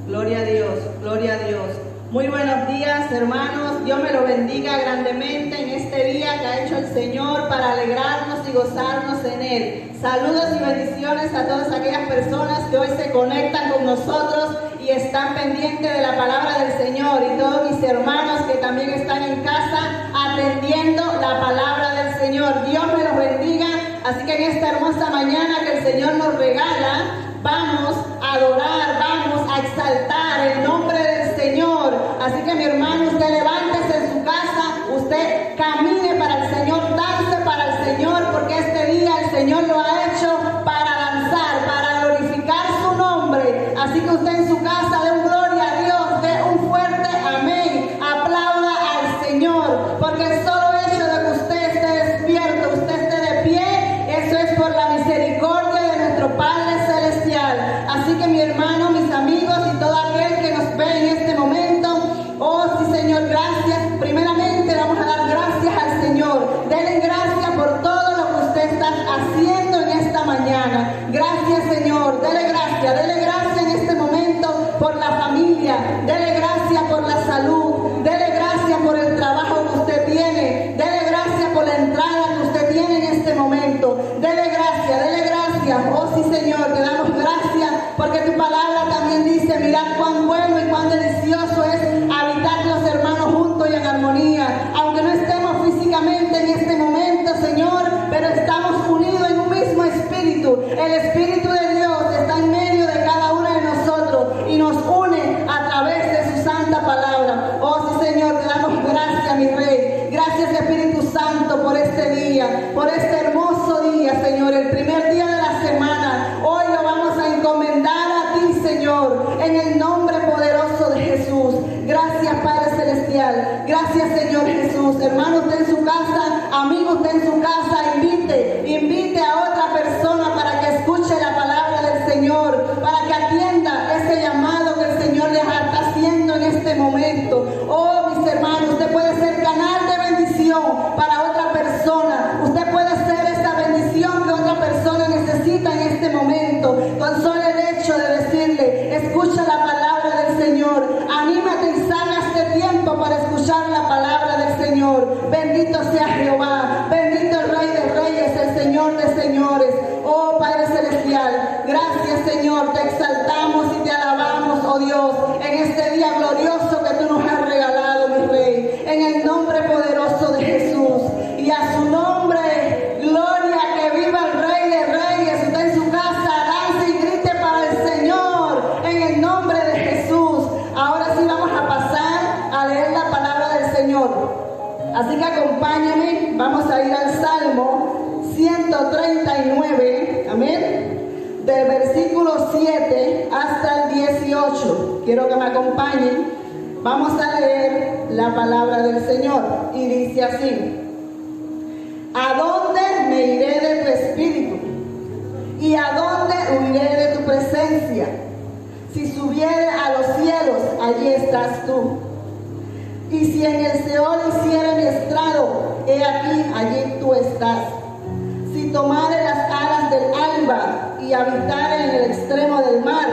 Gloria a Dios, gloria a Dios. Muy buenos días, hermanos. Dios me lo bendiga grandemente en este día que ha hecho el Señor para alegrarnos y gozarnos en Él. Saludos y bendiciones a todas aquellas personas que hoy se conectan con nosotros y están pendientes de la palabra del Señor, y todos mis hermanos que también están en casa atendiendo la palabra del Señor. Dios me los bendiga. Así que en esta hermosa mañana que el Señor nos regala, vamos a adorar, vamos a exaltar el nombre del Señor. Así que mi hermano, usted levántese en su casa, usted camine para el Señor, dance para el Señor, porque este día el Señor lo ha hecho para danzar, para glorificar su nombre. Así que usted en su casa dé un gloria a Dios, dé un fuerte amén, aplauda al Señor, porque el solo hecho de que usted esté despierto, usted esté de pie, eso es por la misericordia de nuestro Padre Celestial. Así que mi hermano, mis amigos y todo aquel que nos ve en este momento, oh sí Señor, gracias. Primeramente vamos a dar gracias al Señor. Denle gracias por todo lo que usted está haciendo en esta mañana. Gracias Señor, dele gracias en este momento por la familia, dele gracias por la salud, dele gracias por el trabajo que usted tiene, dele gracias por la entrada que usted tiene en este momento, dele gracias, oh sí Señor, te damos gracias porque tu palabra también dice, mirad cuán bueno y cuán delicioso es habitar los hermanos juntos y en armonía, aunque no estemos físicamente en este momento Señor, pero estamos unidos en un mismo espíritu. El Espíritu de Dios está en medio de cada uno de nosotros y nos une a través de su santa palabra. Oh sí Señor, te damos gracias mi Rey, gracias Espíritu Santo por este día, por este hermoso día Señor, el primer día de la semana. Hoy lo vamos a encomendar a ti Señor, en el nombre poderoso de Jesús. Gracias Padre Celestial, gracias Señor Jesús. Hermano, usted en su casa, amigo, usted en su casa, invite a otra persona para que escuche la palabra del Señor, para que atienda ese llamado que el Señor les está haciendo en este momento. Oh mis hermanos, usted puede ser canal de bendición para otra persona, usted puede ser esa bendición que otra persona necesita en este momento, con solo el hecho de decirle, escucha la palabra del Señor, anímate y saca este tiempo para escuchar la palabra del Señor. Bendito sea Jehová, bendito el Rey de Reyes, el Señor de Señores. Oh Padre Celestial, gracias Señor, te exaltamos y te alabamos, oh Dios, en este día glorioso que tú nos has regalado, mi Rey, en el nombre poderoso de Jesús, y a su nombre, gloria, que viva el Rey de Reyes. Usted en su casa, dance y grite para el Señor, en el nombre de Jesús. Ahora sí vamos a pasar a leer la palabra del Señor. Así que acompáñame, vamos a ir al Salmo 139, amén, del versículo 7 hasta el 18. Quiero que me acompañen. Vamos a leer la palabra del Señor y dice así: ¿a dónde me iré de tu espíritu? ¿Y a dónde huiré de tu presencia? Si subiere a los cielos, allí estás tú. Y si en el Seol hiciere mi estrado, he aquí, allí tú estás. Si tomare las alas del alba y habitare en el extremo del mar,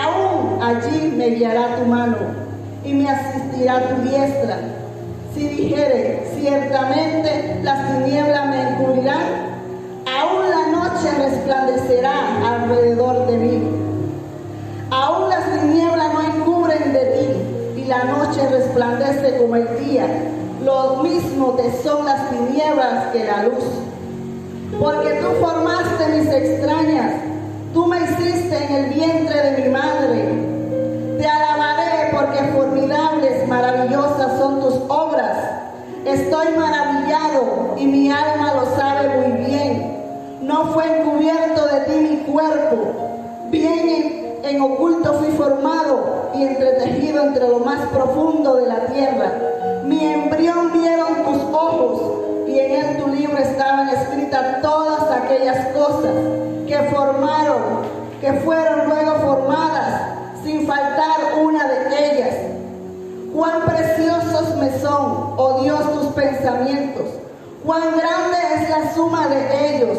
aún allí me guiará tu mano y me asistirá tu diestra. Si dijere, ciertamente las tinieblas me encubrirán, aún la noche resplandecerá alrededor de mí. Aún las tinieblas no encubren de ti, y la noche resplandece como el día. Lo mismo te son las tinieblas que la luz. Porque tú formaste mis extrañas, tú me hiciste en el vientre de mi madre. Te alabaré porque formidables, maravillosas son tus obras. Estoy maravillado y mi alma lo sabe muy bien. No fue encubierto de ti mi cuerpo, bien en oculto fui formado y entretejido entre lo más profundo de la tierra. Mi embrión vieron tus ojos, y en él tu libro estaban escritas todas aquellas cosas que fueron luego formadas, sin faltar una de ellas. Cuán preciosos me son, oh Dios, tus pensamientos. Cuán grande es la suma de ellos.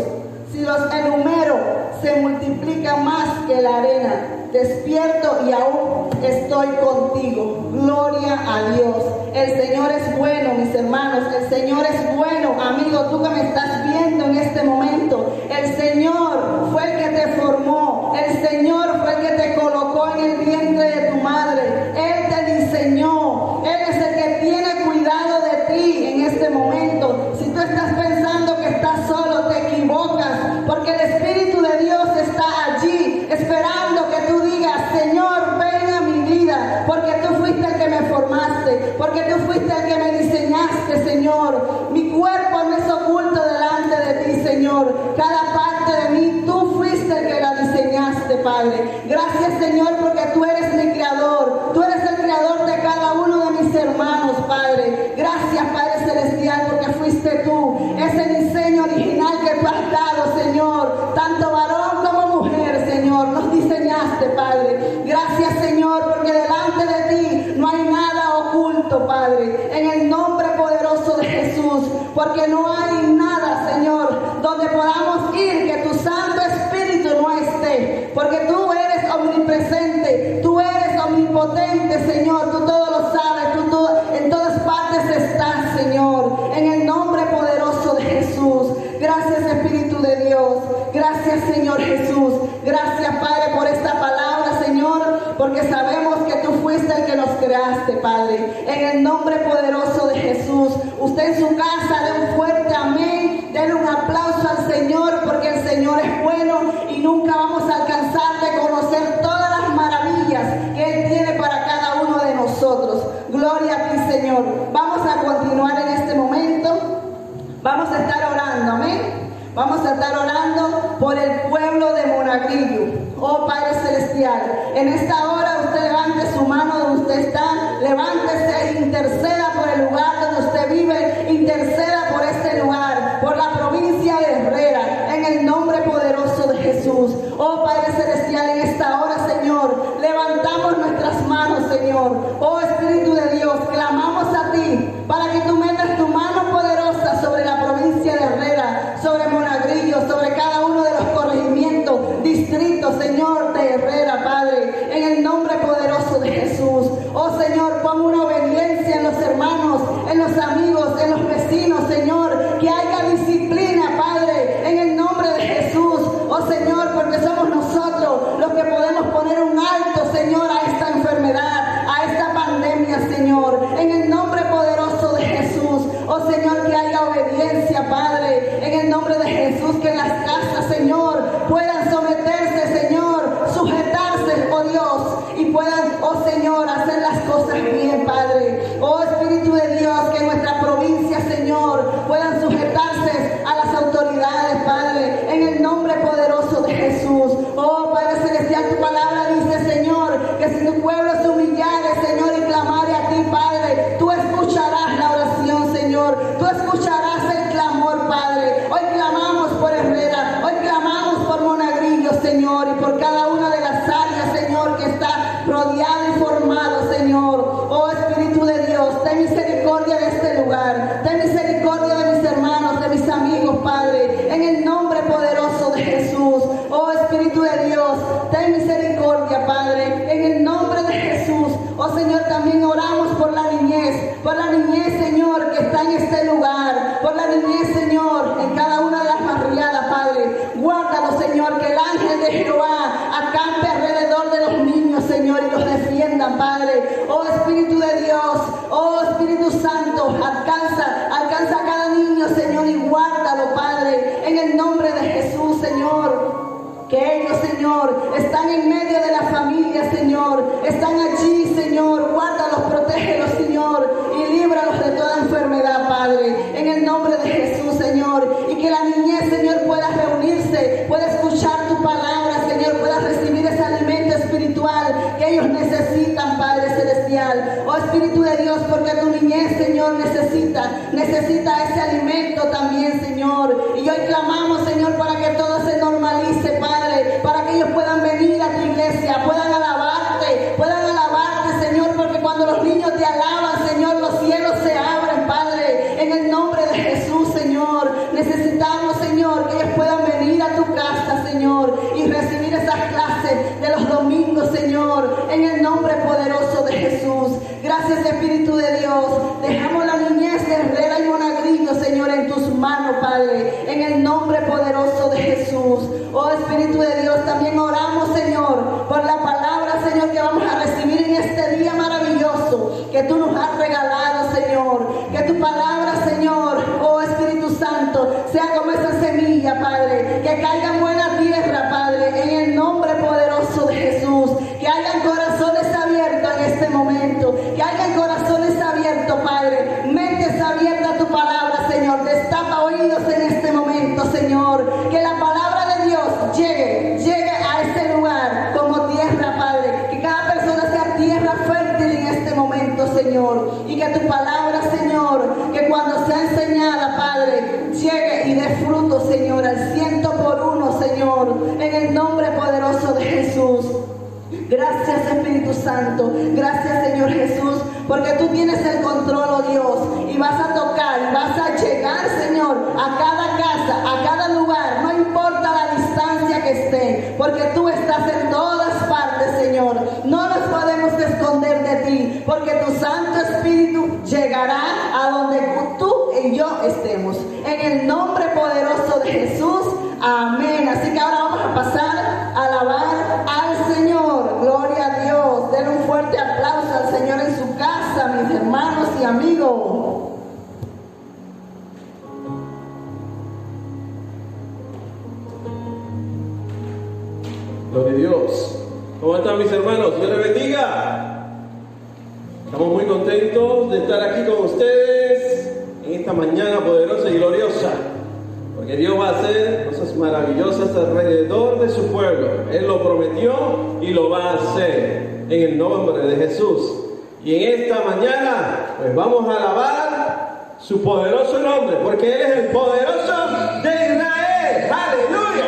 Si los enumero, se multiplican más que la arena. despierto y aún estoy contigo. Gloria a Dios. El Señor es bueno, mis hermanos. El Señor es bueno, amigo, tú que me estás viendo en este momento. El Señor fue el que te formó. El Señor fue el que te colocó en el vientre de tu madre. Él te diseñó. Él es el que tiene cuidado de ti en este momento. Si tú estás pensando que estás solo, te equivocas, porque el Espíritu de Dios está allí esperando que tú digas: Señor, ven a mi vida, porque tú fuiste el que me formaste, porque tú fuiste el que me diseñaste, Señor. Mi cuerpo no es oculto delante de ti, Señor. Cada parte de mí, tú fuiste el que la diseñaste, Padre. Gracias, Señor, porque tú eres mi creador. Tú eres el creador de cada uno de mis hermanos, Padre. Gracias, Padre Celestial, porque fuiste tú, ese diseño original que tú has dado, Señor. Tanto varón como mujer, Señor, nos diseñaste, Padre. Gracias, Señor, porque delante de ti no hay nada oculto, Padre. En el nombre poderoso de Jesús, porque no hay nada, Señor, donde podamos ir que tu Santo Espíritu no esté, porque tú eres omnipresente, tú eres omnipotente, Señor. Tú todo lo sabes, tú en todas partes estás, Señor. En el nombre poderoso de Jesús. Gracias, Espíritu de Dios. Gracias, Señor Jesús. Gracias, Padre, por esta palabra, Señor, porque sabemos que tú fuiste el que nos creaste, Padre. En el nombre poderoso de Jesús. Usted en su casa, dé un fuerte amén. Denle un aplauso al Señor, porque el Señor es bueno y nunca vamos a alcanzar de conocer todas las maravillas que Él tiene para cada uno de nosotros. Gloria a ti, Señor. Vamos a continuar en este momento. Vamos a estar orando, amén. Vamos a estar orando por el pueblo de Monagrillo. Oh Padre Celestial, en esta hora usted levante su mano donde usted está, levántese e interceda por el lugar donde usted vive, interceda por este lugar, por la provincia de Herrera, en el nombre poderoso de Jesús. Oh Padre Celestial, en esta hora, Señor, levantamos nuestras manos, Señor. Oh Espíritu de Dios, clamamos a ti para que tú metas tu mano poderosa sobre la provincia de Herrera, sobre Monagrillo, sobre cada uno de los corregimientos, distritos, Señor, de Herrera, Padre, en el nombre poderoso de Jesús. Oh Señor, pon una obediencia en los hermanos, en los amigos, en los vecinos, Señor, que haya disciplina, Padre, en el nombre de Jesús. Oh Señor, porque somos nosotros los que podemos poner un alto, Señor, a esta enfermedad, a esta pandemia, Señor, en el nombre poderoso de Jesús. Oh Señor, que haya obediencia, Padre, en el nombre de Jesús, que en las casas, Señor, puedan someterse, Señor, sujetarse, oh Dios, y puedan, oh Señor, hacer las cosas bien, Padre. Oh Espíritu de Dios, que en nuestra provincia, Señor, puedan sujetarse a las autoridades, Padre, en el nombre poderoso de Jesús. Oh Padre Celestial, tu palabra dice, Señor, que si tu pueblo se humillare, Señor, y clamare a ti, Padre, tú escucharás la oración, Señor. Tú escucharás el clamor, Padre. Hoy clamamos por Herrera, hoy clamamos por Monagrillo, Señor, y por cada una de las áreas, Señor, que está rodeado y formado, Señor. Oh Espíritu de Dios, ten misericordia de este lugar, ten misericordia de mis hermanos, de mis amigos, Padre, en el nombre poderoso de Jesús. Oh Espíritu de Dios, ten misericordia, Padre, en el nombre de Jesús. Oh Señor, también oramos por la niñez, Señor, que está en este lugar, por la niñez, Señor, en cada una de las barriadas, Padre. Guárdalo, Señor, que el ángel de Jehová acampe alrededor de los niños, Señor, y los defiendan, Padre. Oh Espíritu de Dios, oh Espíritu Santo, alcanza a cada niño, Señor, y guárdalo, Padre, en el nombre de Jesús, Señor. Que ellos, Señor, están en medio de la familia, Señor. Están allí, Señor. Guárdalos, protégelos, Señor. Y líbralos de toda enfermedad, Padre. En el nombre de Jesús, Señor. Y que la niñez, Señor, pueda reunirse, pueda escuchar tu palabra, Señor. Pueda recibir ese alimento espiritual que ellos necesitan, Padre Celestial. Oh Espíritu de Dios, porque tu niñez, Señor, necesita ese alimento también, Señor. Y hoy clamamos, Señor, para que todo se normalice, Padre, para que ellos puedan venir a tu iglesia, puedan alabarte, Señor, porque cuando los niños te alaban, Señor, los cielos se abren, Padre, en el nombre de Jesús, Señor. Necesitamos, Señor, que ellos puedan venir a tu casa, Señor, y recibir esas clases de los domingos, en el nombre poderoso de Jesús. Gracias, Espíritu de Dios. Dejamos la niñez de Herrera y Monagrillo, Señor, en tus manos, Padre, en el nombre poderoso de Jesús. Oh Espíritu de Dios, también oramos, Señor, por la palabra, Señor, que vamos a recibir en este día maravilloso que tú nos has regalado, Señor. Que tu palabra, Señor, oh Espíritu Santo, sea como esa semilla, Padre, que caiga en buena tierra, Padre, en el nombre poderoso de Jesús. Que hayan corazones abiertos en este momento, que hayan corazones abiertos, Padre, mentes abiertas a tu palabra, Señor. Destapa oídos en este momento, Señor. Que la palabra de Dios llegue a este lugar como tierra, Padre. Que cada persona sea tierra fértil en este momento, Señor. Y que tu palabra, Señor, que cuando sea enseñada, Padre, llegue y dé fruto, Señor, al 100%, Señor, en el nombre poderoso de Jesús. Gracias, Espíritu Santo. Gracias, Señor Jesús, porque tú tienes el control, oh Dios, y vas a tocar, y vas a llegar, Señor, a cada casa, a cada lugar, no importa la distancia que esté, porque tú estás en todas partes, Señor. No nos podemos esconder de ti, porque tu Santo Espíritu llegará a donde tú y yo estemos. En el nombre poderoso de Jesús, amén. Así que ahora vamos a pasar a alabar al Señor. Gloria a Dios. Den un fuerte aplauso al Señor en su casa, mis hermanos y amigos. Gloria a Dios. ¿Cómo están, mis hermanos? Dios les bendiga. Estamos muy contentos de estar aquí con ustedes en esta mañana poderosa y gloriosa, porque Dios va a hacer cosas maravillosas alrededor de su pueblo. Él lo prometió y lo va a hacer en el nombre de Jesús. Y en esta mañana pues vamos a alabar su poderoso nombre, porque Él es el poderoso de Israel. ¡Aleluya!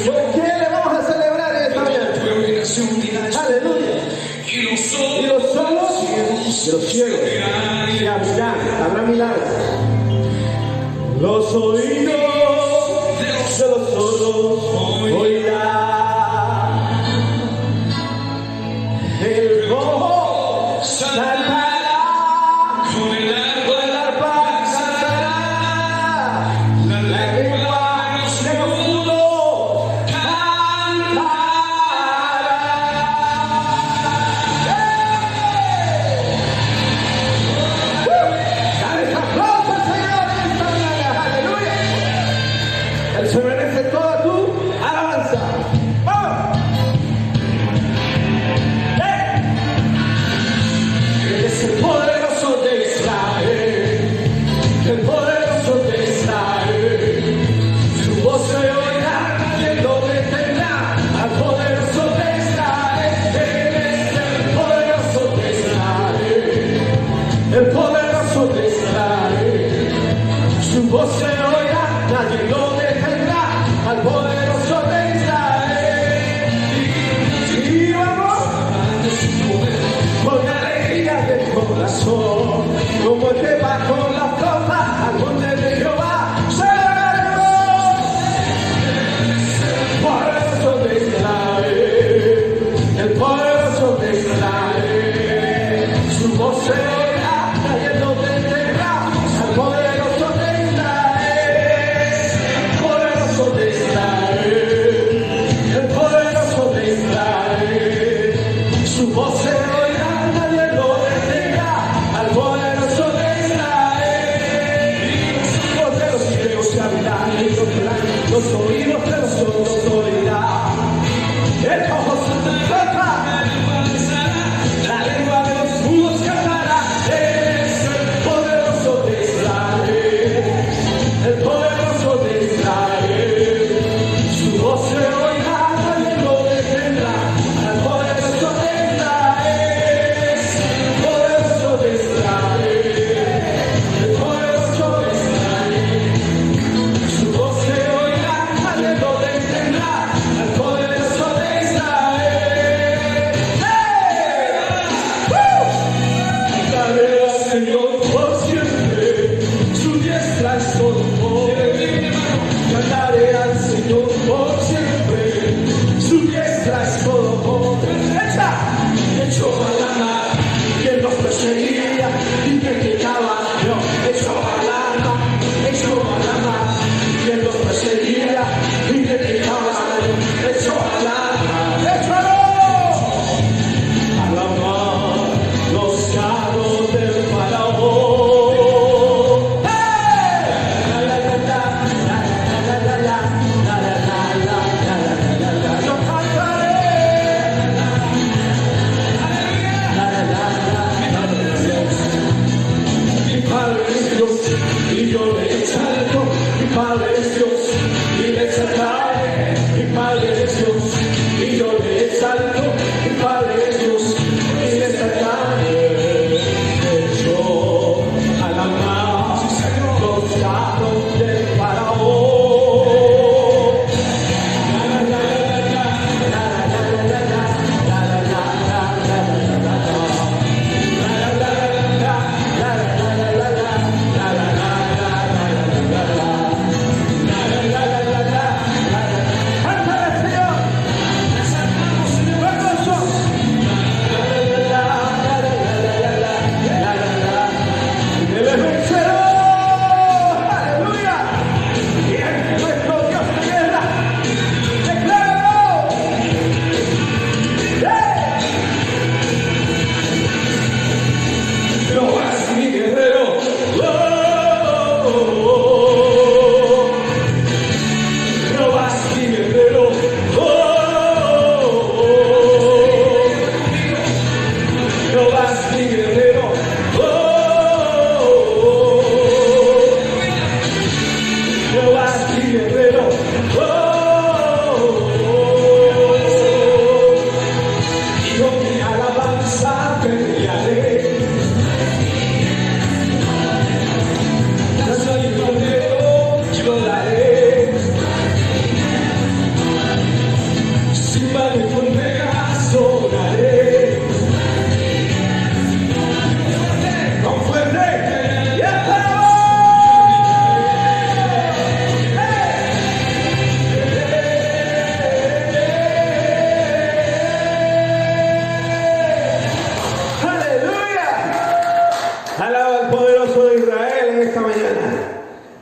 ¿Por qué le vamos a celebrar esta mañana? Aleluya. Y los solos y los ciegos se abrirán, habrá milagros. Los oídos de los sordos oirán. El cojo saltará, con el arpa cantará, la lengua se merece toda tu alabanza.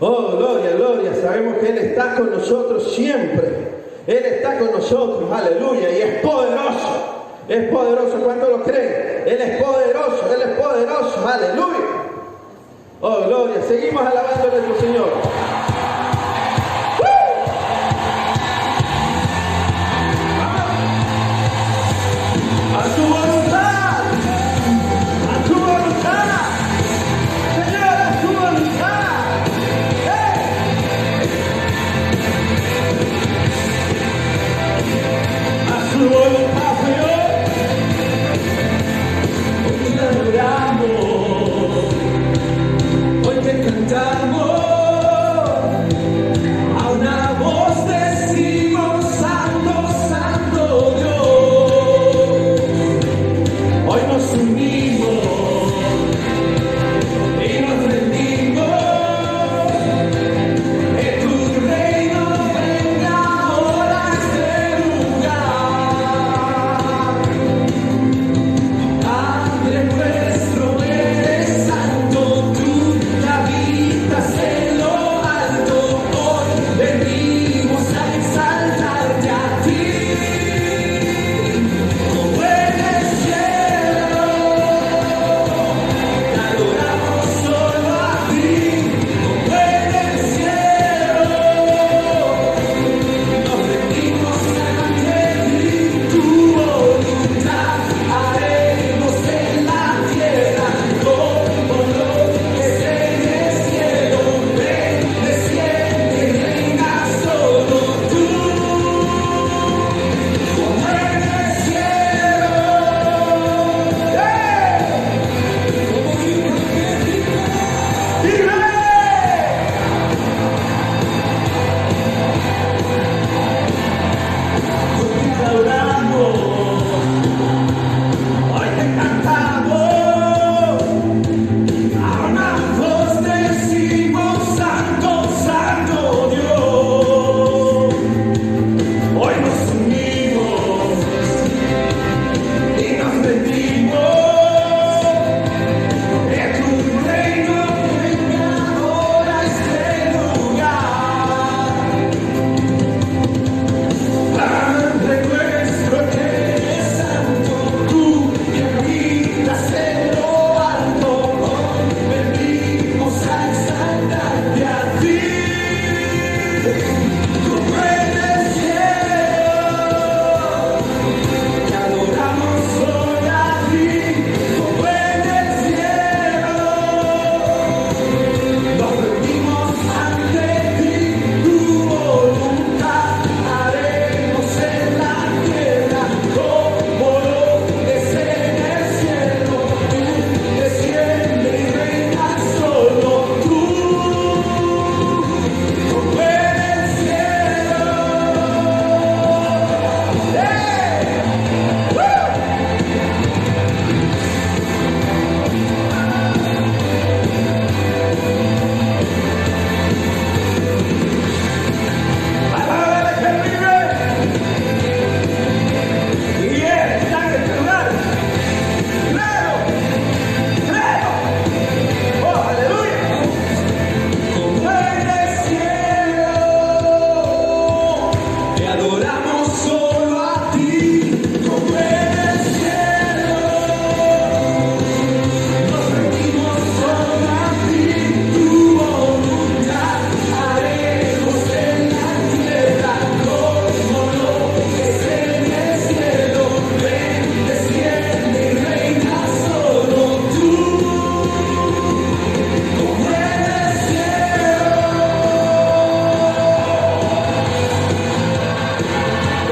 Oh, gloria, gloria. Sabemos que Él está con nosotros siempre. Él está con nosotros, aleluya. Y es poderoso. Es poderoso. ¿Cuánto lo creen? Él es poderoso, Él es poderoso, aleluya. Oh, gloria. Seguimos alabando a nuestro Señor. A su voluntad. A su voluntad. Señor, a su voluntad. A su voluntad, Señor. Hoy te adoramos. Hoy te cantamos. A una voz decimos: Santo, Santo Dios. Hoy nos unimos y nos rendimos. Que tu reino venga ahora a este lugar. Padre nuestro, eres santo, tú que habitas en lo alto. Hoy venimos a exaltarte a ti. Como en el cielo, te adoramos solo a ti. Como en el cielo, nos rendimos ante ti. Tu voluntad haremos en la tierra como lo que es en el cielo. Ven, desciende y reina solo tú. Como en el cielo, ¡vive! Hoy te adoramos, hoy te cantamos, a una voz decimos: Santo, Santo Dios. Hoy nos unimos y nos rendimos. Que tu reino venga ahora a este lugar. Padre nuestro que eres santo, tú que habitas en lo alto. Hoy venimos a exaltarte a ti. Como en el cielo, te adoramos hoy a ti. Como en el cielo, nos rendimos ante ti. Tu voluntad haremos en la tierra como lo es en el cielo. Tú desciende y reina solo tú. Como en el cielo. Palabra que vive y está en este lugar. Creo. Oh, aleluya. Como en el cielo, te adoramos solo a ti. Como en el cielo, nos rendimos solo a ti. Tu voluntad haremos en la tierra como lo es en el cielo. Ven, desciende y reina solo tú. Como en el cielo,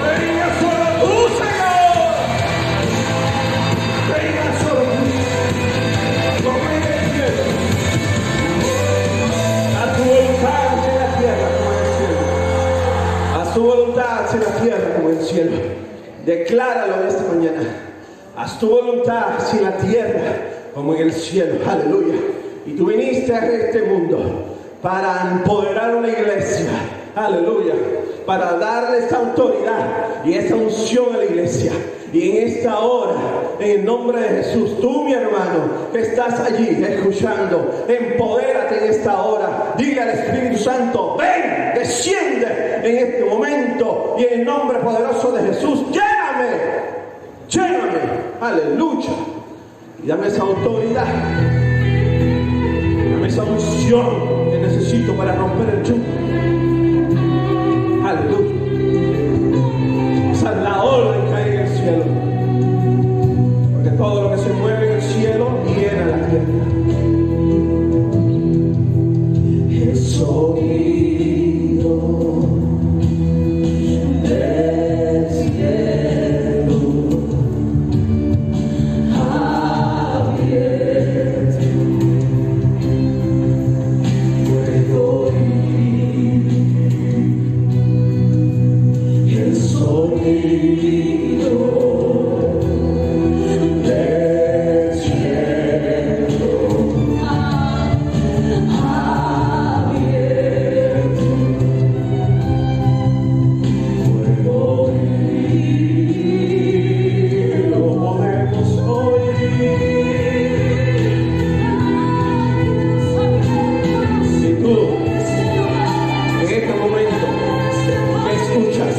reina solo tú, Señor. Reina solo tú. Como en el cielo. A tu voluntad en la tierra como en el cielo. A su voluntad en la tierra como en el cielo. Decláralo esta mañana. Haz tu voluntad así en la tierra como en el cielo. Aleluya. Y tú viniste a este mundo para empoderar una iglesia. Aleluya. Para darle esta autoridad y esta unción a la iglesia. Y en esta hora, en el nombre de Jesús, tú, mi hermano, que estás allí escuchando, empodérate en esta hora. Dile al Espíritu Santo: ven, desciende en este momento. Y en el nombre poderoso de Jesús, lléname, lléname. Aleluya. Y dame esa autoridad. Dame esa unción que necesito para romper el yugo. Aleluya. Esa es la orden que hay en el cielo. Porque todo lo que se mueve en el cielo llena la tierra. El sonido del cielo abierto. Puedo oír el sonido del cielo abierto. Puedo oír, lo podemos oír. Si tú en este momento me escuchas,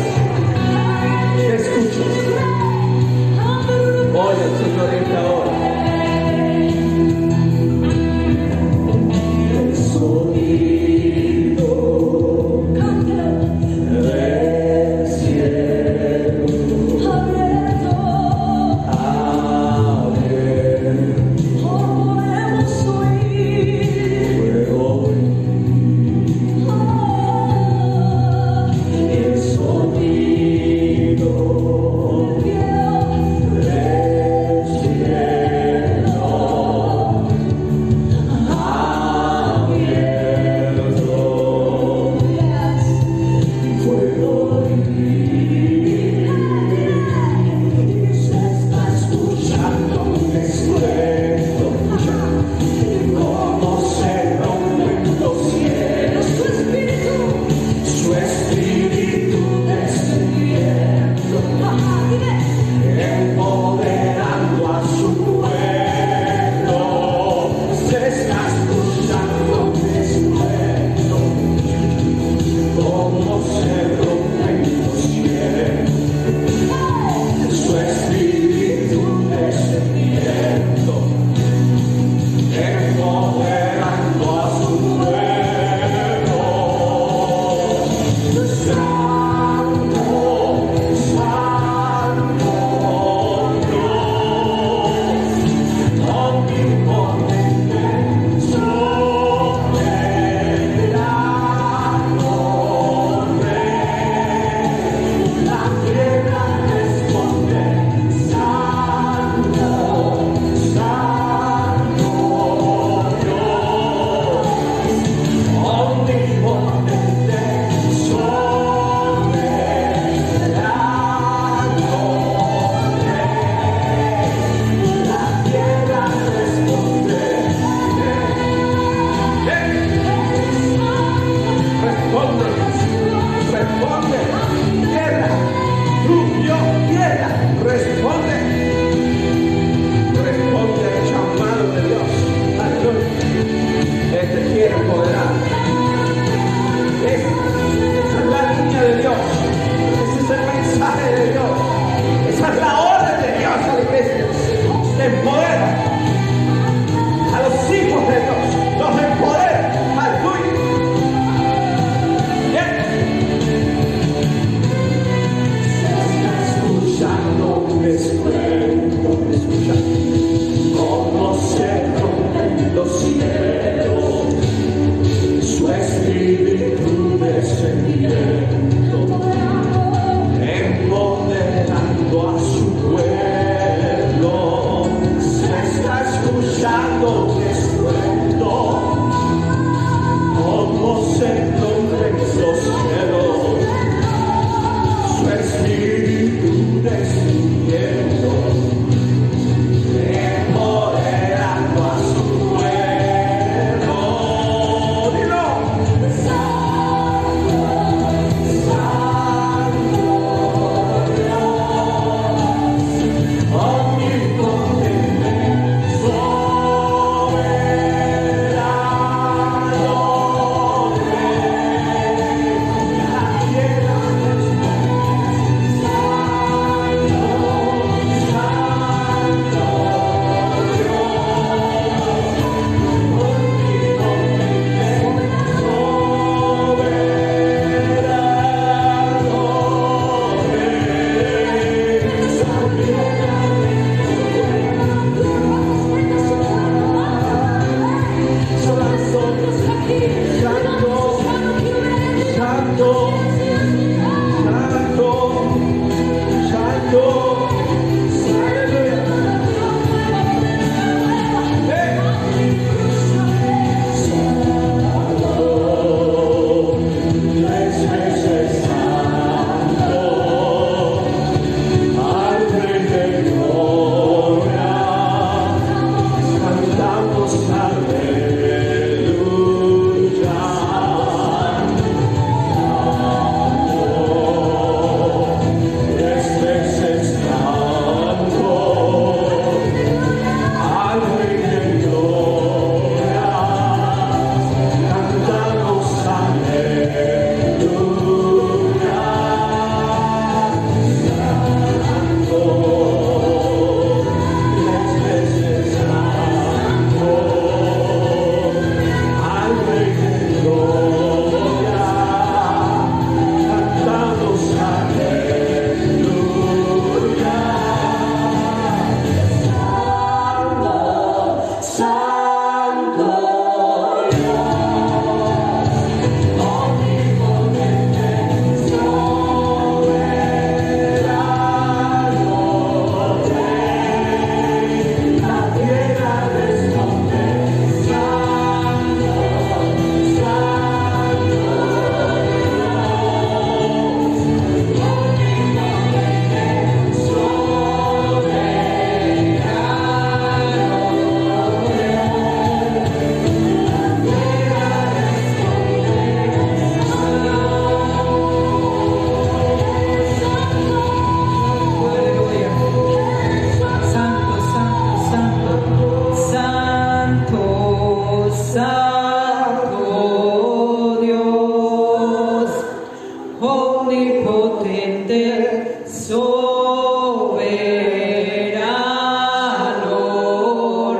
soberano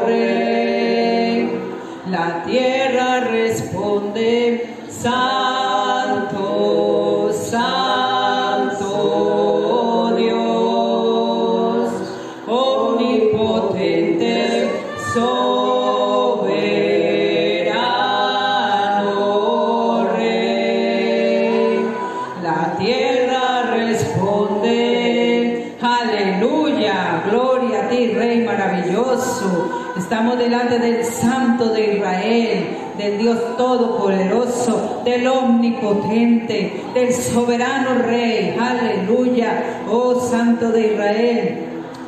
Rey. La tierra responde, Santo, Santo Dios, omnipotente, soberano Rey. La tierra responde, aleluya, gloria a ti, Rey maravilloso. Estamos delante del Santo de Israel, del Dios Todopoderoso, del Omnipotente, del Soberano Rey, aleluya. Oh Santo de Israel,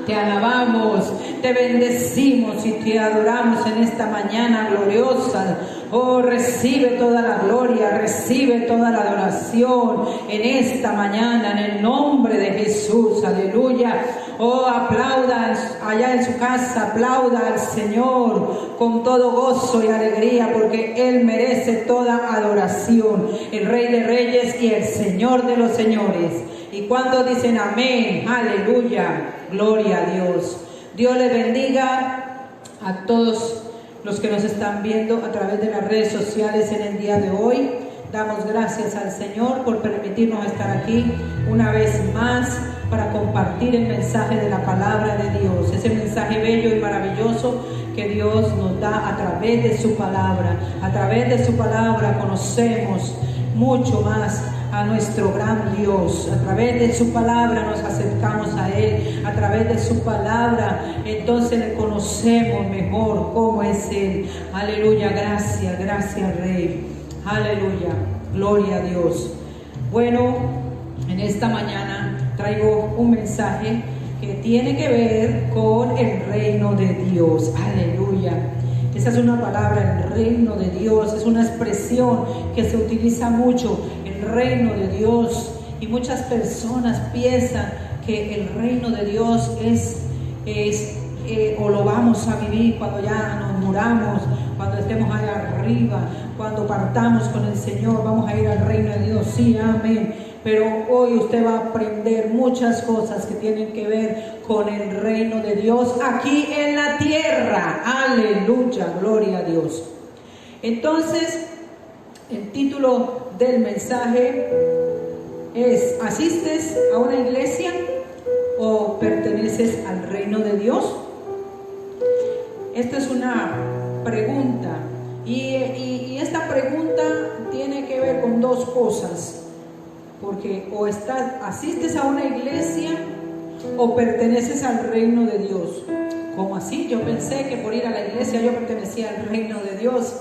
te alabamos, te bendecimos y te adoramos en esta mañana gloriosa. Oh, recibe toda la gloria, recibe toda la adoración en esta mañana, en el nombre de Jesús, aleluya. Oh, aplauda allá en su casa, aplauda al Señor con todo gozo y alegría, porque Él merece toda adoración, el Rey de Reyes y el Señor de los Señores. Y cuando dicen amén, aleluya, gloria a Dios. Dios les bendiga a todos los que nos están viendo a través de las redes sociales en el día de hoy. Damos gracias al Señor por permitirnos estar aquí una vez más para compartir el mensaje de la palabra de Dios, ese mensaje bello y maravilloso que Dios nos da a través de su palabra. A través de su palabra conocemos mucho más a nuestro gran Dios. A través de su palabra nos acercamos a Él. A través de su palabra entonces le conocemos mejor cómo es Él. Aleluya, gracias, gracias Rey. Aleluya, gloria a Dios. Bueno, en esta mañana traigo un mensaje que tiene que ver con el reino de Dios. Aleluya. Esa es una palabra, el reino de Dios, es una expresión que se utiliza mucho, el reino de Dios. Y muchas personas piensan que el reino de Dios o lo vamos a vivir cuando ya nos muramos, cuando estemos allá arriba, cuando partamos con el Señor, vamos a ir al reino de Dios. Sí, amén. Pero hoy usted va a aprender muchas cosas que tienen que ver con el reino de Dios aquí en la tierra. Aleluya, gloria a Dios. Entonces, el título del mensaje es: ¿asistes a una iglesia o perteneces al reino de Dios? Esta es una pregunta y esta pregunta tiene que ver con dos cosas. Porque o asistes a una iglesia o perteneces al reino de Dios. ¿Cómo así? Yo pensé que por ir a la iglesia yo pertenecía al reino de Dios.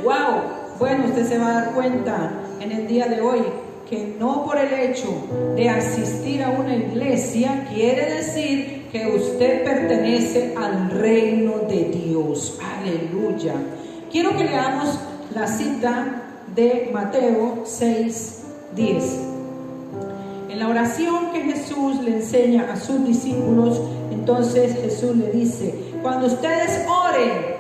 ¡Wow! Bueno, usted se va a dar cuenta en el día de hoy que no por el hecho de asistir a una iglesia quiere decir que usted pertenece al reino de Dios. ¡Aleluya! Quiero que leamos la cita de Mateo 6:10. En la oración que Jesús le enseña a sus discípulos, entonces Jesús le dice: cuando ustedes oren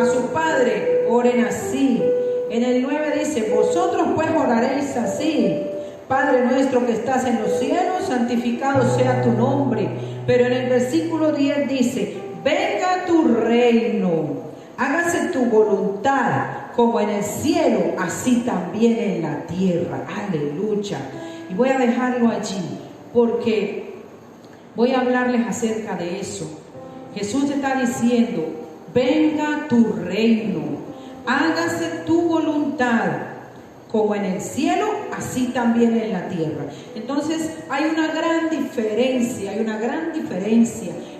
a su Padre, oren así. En el 9 dice: vosotros pues oraréis así: Padre nuestro que estás en los cielos, santificado sea tu nombre. Pero en el versículo 10 dice: venga tu reino, hágase tu voluntad, como en el cielo, así también en la tierra. Aleluya. Y voy a dejarlo allí porque voy a hablarles acerca de eso. Jesús está diciendo: venga tu reino, hágase tu voluntad, como en el cielo, así también en la tierra. Entonces hay una gran diferencia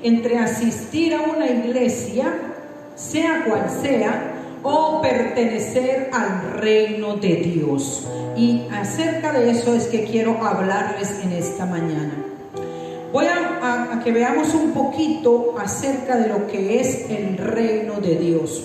entre asistir a una iglesia, sea cual sea, o pertenecer al reino de Dios. Y acerca de eso es que quiero hablarles en esta mañana. Voy a que veamos un poquito acerca de lo que es el reino de Dios.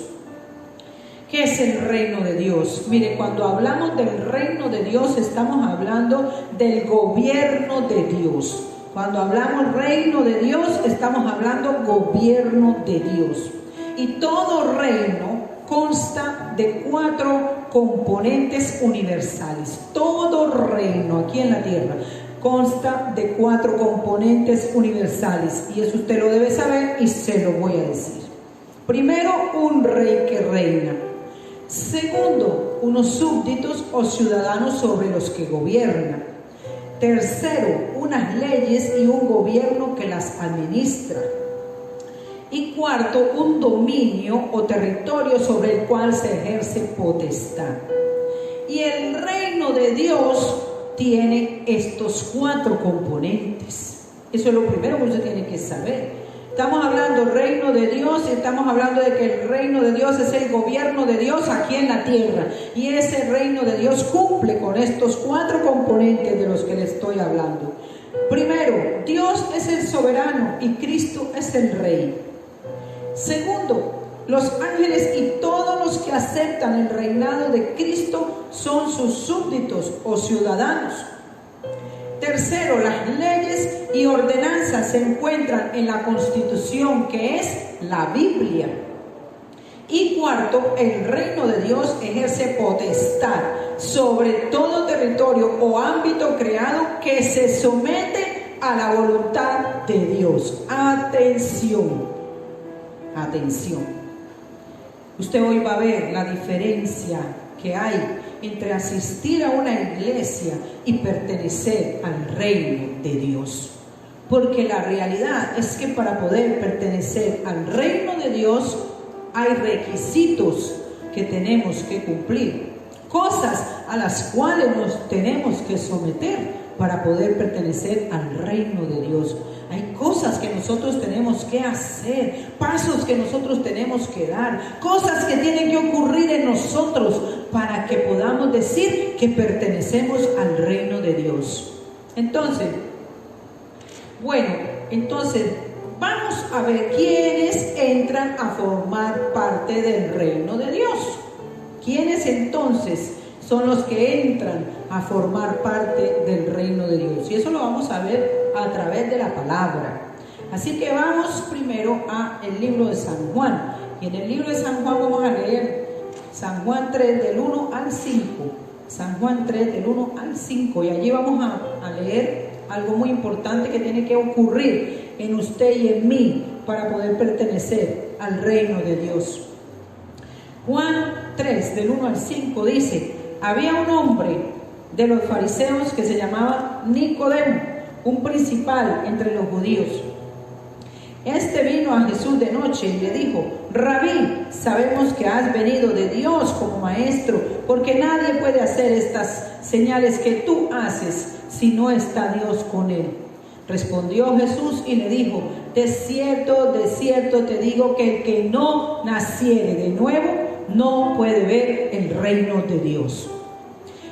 ¿Qué es el reino de Dios? Mire, cuando hablamos del reino de Dios, estamos hablando del gobierno de Dios. Cuando hablamos reino de Dios, estamos hablando gobierno de Dios. Y todo reino consta de 4 componentes universales. Todo reino aquí en la tierra consta de 4 componentes universales, y eso usted lo debe saber y se lo voy a decir. Primero, un rey que reina. Segundo, unos súbditos o ciudadanos sobre los que gobierna. Tercero, unas leyes y un gobierno que las administra. Y cuarto, un dominio o territorio sobre el cual se ejerce potestad. Y el reino de Dios tiene estos 4 componentes. Eso es lo primero que usted tiene que saber. Estamos hablando del reino de Dios y estamos hablando de que el reino de Dios es el gobierno de Dios aquí en la tierra. Y ese reino de Dios cumple con estos 4 componentes de los que le estoy hablando. Primero, Dios es el soberano y Cristo es el rey. Segundo, los ángeles y todos los que aceptan el reinado de Cristo son sus súbditos o ciudadanos. Tercero, las leyes y ordenanzas se encuentran en la Constitución, que es la Biblia. Y cuarto, el reino de Dios ejerce potestad sobre todo territorio o ámbito creado que se somete a la voluntad de Dios. Atención, atención. Usted hoy va a ver la diferencia que hay entre asistir a una iglesia y pertenecer al reino de Dios. Porque la realidad es que para poder pertenecer al reino de Dios hay requisitos que tenemos que cumplir, cosas a las cuales nos tenemos que someter para poder pertenecer al reino de Dios. Hay cosas que nosotros tenemos que hacer, pasos que nosotros tenemos que dar, cosas que tienen que ocurrir en nosotros para que podamos decir que pertenecemos al reino de Dios. Entonces, vamos a ver quiénes entran a formar parte del reino de Dios. ¿Quiénes entonces son los que entran a formar parte del reino de Dios? Y eso lo vamos a ver a través de la palabra. Así que vamos primero al libro de San Juan. Y en el libro de San Juan vamos a leer San Juan 3 del 1 al 5. San Juan 3 del 1 al 5. Y allí vamos a leer algo muy importante que tiene que ocurrir en usted y en mí para poder pertenecer al reino de Dios. Juan 3 del 1 al 5 dice: había un hombre de los fariseos que se llamaba Nicodemo, un principal entre los judíos. Este vino a Jesús de noche y le dijo: Rabí, sabemos que has venido de Dios como maestro, porque nadie puede hacer estas señales que tú haces si no está Dios con él. Respondió Jesús y le dijo: de cierto te digo que el que no naciere de nuevo no puede ver el reino de Dios.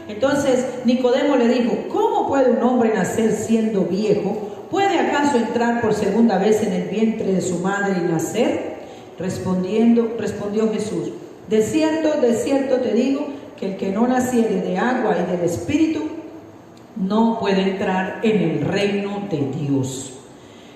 Entonces Nicodemo le dijo: ¿cómo puede un hombre nacer siendo viejo? ¿Puede acaso entrar por segunda vez en el vientre de su madre y nacer? Respondió Jesús: de cierto te digo que el que no naciere de agua y del Espíritu no puede entrar en el reino de Dios.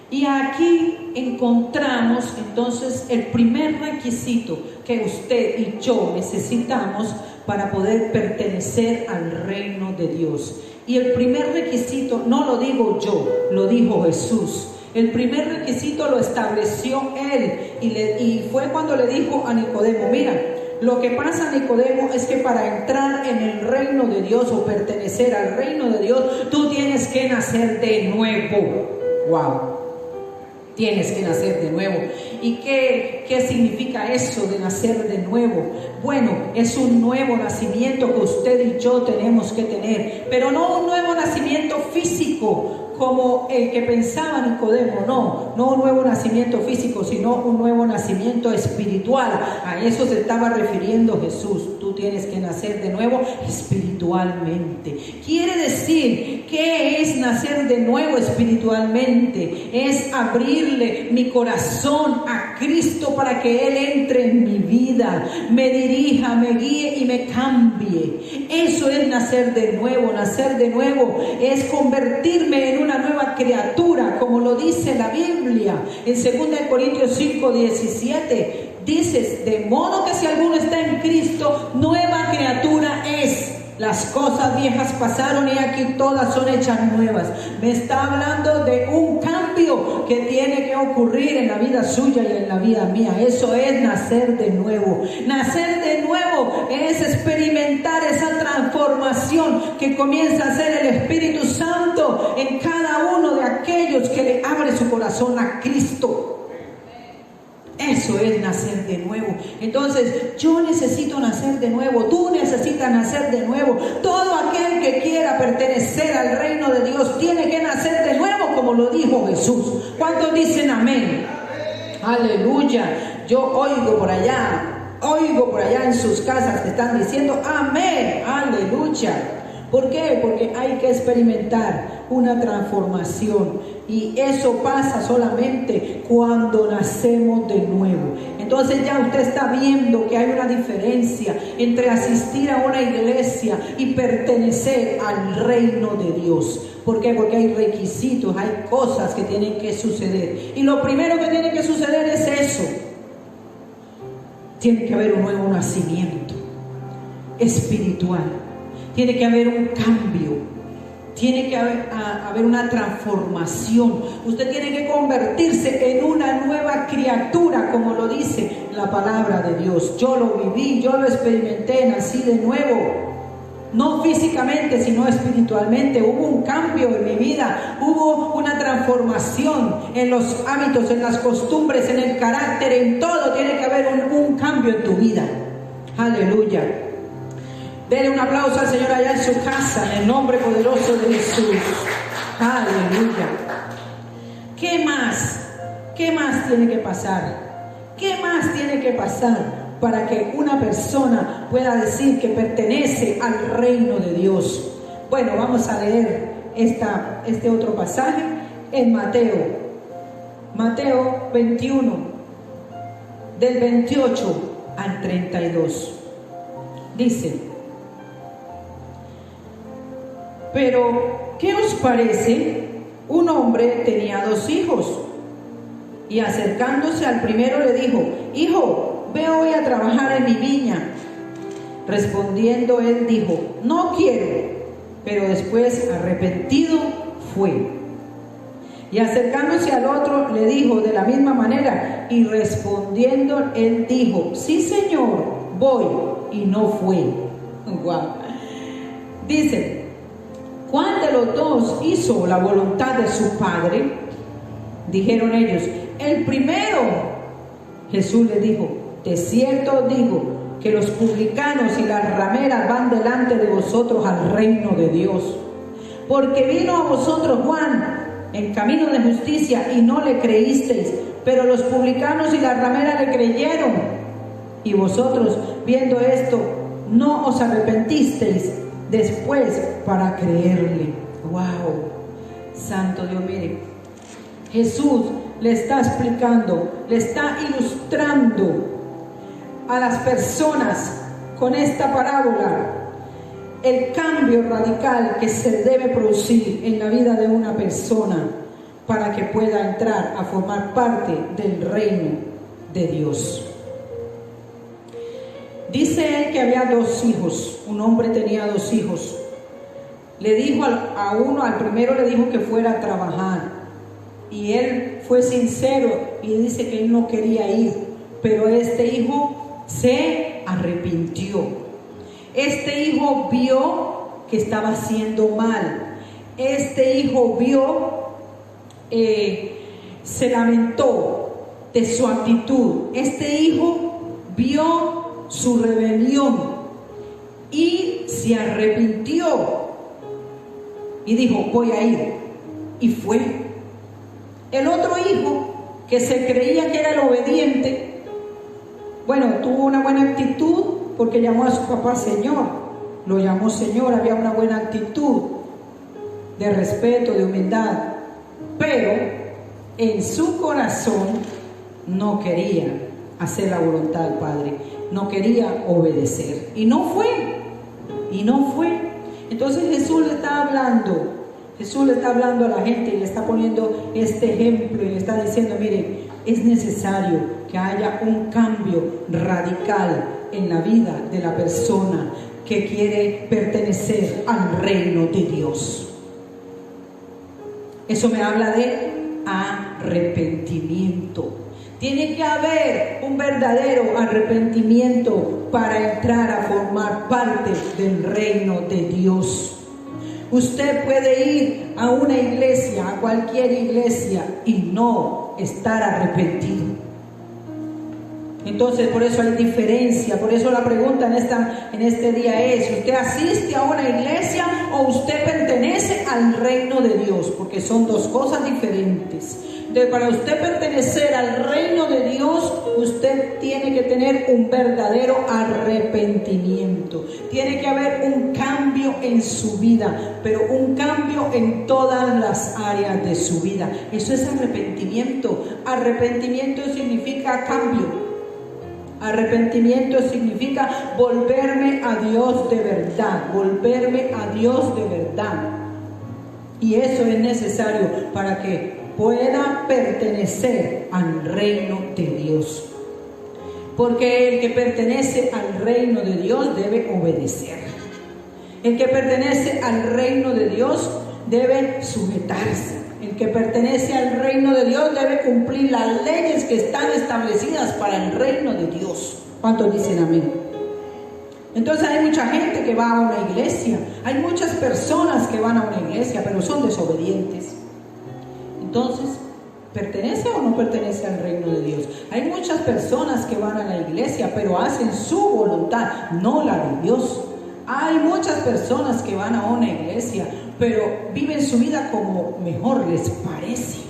Y aquí encontramos entonces el primer requisito que usted y yo necesitamos para poder pertenecer al reino de Dios. Y el primer requisito no lo digo yo, lo dijo Jesús. El primer requisito lo estableció Él y fue cuando le dijo a Nicodemo: mira, lo que pasa, Nicodemo, es que para entrar en el reino de Dios o pertenecer al reino de Dios, tú tienes que nacer de nuevo. ¡Wow! Tienes que nacer de nuevo. ¿Y qué significa eso de nacer de nuevo? Bueno, es un nuevo nacimiento que usted y yo tenemos que tener, pero no un nuevo nacimiento físico como el que pensaba Nicodemo, no un nuevo nacimiento físico, sino un nuevo nacimiento espiritual. A eso se estaba refiriendo Jesús. Tú tienes que nacer de nuevo espiritualmente. Quiere decir, ¿qué es nacer de nuevo espiritualmente? Es abrirle mi corazón a Cristo para que Él entre en mi vida, me dirija, me guíe y me cambie. Eso es nacer de nuevo. Nacer de nuevo es convertirme en una nueva criatura, como lo dice la Biblia en 2 Corintios 5:17. Dices: de modo que si alguno está en Cristo, nueva criatura es. Las cosas viejas pasaron y aquí todas son hechas nuevas. Me está hablando de un cambio que tiene que ocurrir en la vida suya y en la vida mía. Eso es nacer de nuevo. Nacer de nuevo es experimentar esa transformación que comienza a hacer el Espíritu Santo en cada uno de aquellos que le abre su corazón a Cristo. Eso es nacer de nuevo. Entonces, yo necesito nacer de nuevo. Tú necesitas nacer de nuevo. Todo aquel que quiera pertenecer al reino de Dios tiene que nacer de nuevo, como lo dijo Jesús. ¿Cuántos dicen amén? Aleluya. Yo oigo por allá en sus casas que están diciendo amén. Aleluya. ¿Por qué? Porque hay que experimentar una transformación y eso pasa solamente cuando nacemos de nuevo. Entonces ya usted está viendo que hay una diferencia entre asistir a una iglesia y pertenecer al reino de Dios. ¿Por qué? Porque hay requisitos, hay cosas que tienen que suceder. Y lo primero que tiene que suceder es eso. Tiene que haber un nuevo nacimiento espiritual. Tiene que haber un cambio, tiene que haber una transformación. Usted tiene que convertirse en una nueva criatura, como lo dice la palabra de Dios. Yo lo viví, yo lo experimenté, nací de nuevo. No físicamente, sino espiritualmente. Hubo un cambio en mi vida, hubo una transformación en los hábitos, en las costumbres, en el carácter, en todo. Tiene que haber un cambio en tu vida. Aleluya. Denle un aplauso al Señor allá en su casa, en el nombre poderoso de Jesús. Aleluya. ¿Qué más? ¿Qué más tiene que pasar? ¿Qué más tiene que pasar para que una persona pueda decir que pertenece al reino de Dios? Bueno, vamos a leer este otro pasaje en Mateo 21, del 28 al 32. Dice: pero, ¿qué os parece? Un hombre tenía 2 hijos, y acercándose al primero le dijo: hijo, ve hoy a trabajar en mi viña. Respondiendo él dijo: no quiero. Pero después, arrepentido, fue. Y acercándose al otro le dijo de la misma manera, y respondiendo él dijo: sí, Señor, voy. Y no fue. Wow. Dice: ¿cuál de los 2 hizo la voluntad de su padre? Dijeron ellos: el primero. Jesús les dijo: de cierto os digo que los publicanos y las rameras van delante de vosotros al reino de Dios. Porque vino a vosotros Juan en camino de justicia y no le creísteis, pero los publicanos y las rameras le creyeron. Y vosotros, viendo esto, no os arrepentisteis después para creerle. Wow, santo Dios. Mire, Jesús le está explicando, le está ilustrando a las personas con esta parábola el cambio radical que se debe producir en la vida de una persona para que pueda entrar a formar parte del reino de Dios. Dice él que había 2 hijos. Un hombre tenía 2 hijos. Le dijo al primero le dijo que fuera a trabajar. Y él fue sincero y dice que él no quería ir. Pero este hijo se arrepintió. Este hijo vio que estaba haciendo mal. Este hijo se lamentó de su actitud. Este hijo vio su rebelión y se arrepintió y dijo: voy a ir. Y fue. El otro hijo, que se creía que era el obediente, bueno, tuvo una buena actitud porque llamó a su papá Señor, lo llamó Señor, había una buena actitud de respeto, de humildad, pero en su corazón no quería hacer la voluntad del Padre, no quería obedecer, y no fue. Entonces Jesús le está hablando a la gente y le está poniendo este ejemplo y le está diciendo: miren, es necesario que haya un cambio radical en la vida de la persona que quiere pertenecer al reino de Dios. Eso me habla de arrepentimiento. Tiene que haber un verdadero arrepentimiento para entrar a formar parte del reino de Dios. Usted puede ir a una iglesia, a cualquier iglesia, y no estar arrepentido. Entonces, por eso hay diferencia. Por eso la pregunta en este día es: ¿usted asiste a una iglesia o usted pertenece al reino de Dios? Porque son dos cosas diferentes. Entonces, para usted pertenecer al reino de Dios, usted tiene que tener un verdadero arrepentimiento. Tiene que haber un cambio en su vida, pero un cambio en todas las áreas de su vida. Eso es arrepentimiento. Arrepentimiento significa cambio. Arrepentimiento significa volverme a Dios de verdad, volverme a Dios de verdad. Y eso es necesario para que pueda pertenecer al reino de Dios. Porque el que pertenece al reino de Dios debe obedecer. El que pertenece al reino de Dios debe sujetarse. El que pertenece al reino de Dios debe cumplir las leyes que están establecidas para el reino de Dios. ¿Cuántos dicen amén? Entonces hay mucha gente que va a una iglesia, hay muchas personas que van a una iglesia, pero son desobedientes. Entonces, ¿pertenece o no pertenece al reino de Dios? Hay muchas personas que van a la iglesia, pero hacen su voluntad, no la de Dios. Hay muchas personas que van a una iglesia, pero viven su vida como mejor les parece.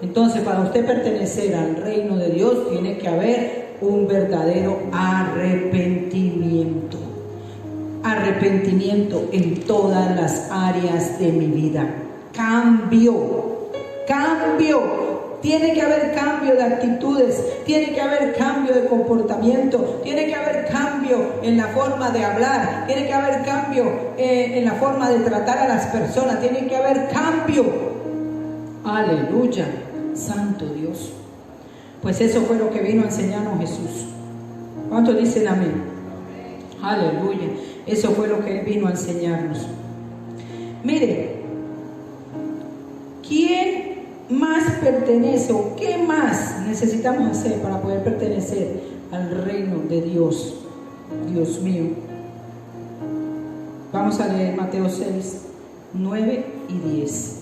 Entonces, para usted pertenecer al reino de Dios, tiene que haber un verdadero arrepentimiento. Arrepentimiento en todas las áreas de mi vida. Cambio. Tiene que haber cambio de actitudes, tiene que haber cambio de comportamiento, tiene que haber cambio en la forma de hablar, tiene que haber cambio en la forma de tratar a las personas, tiene que haber cambio. Aleluya, santo Dios. Pues eso fue lo que vino a enseñarnos Jesús. ¿Cuántos dicen amén? Aleluya, eso fue lo que Él vino a enseñarnos. Mire, ¿quién más pertenece o qué más necesitamos hacer para poder pertenecer al reino de Dios? Dios mío. Vamos a leer Mateo 6, 9 y 10.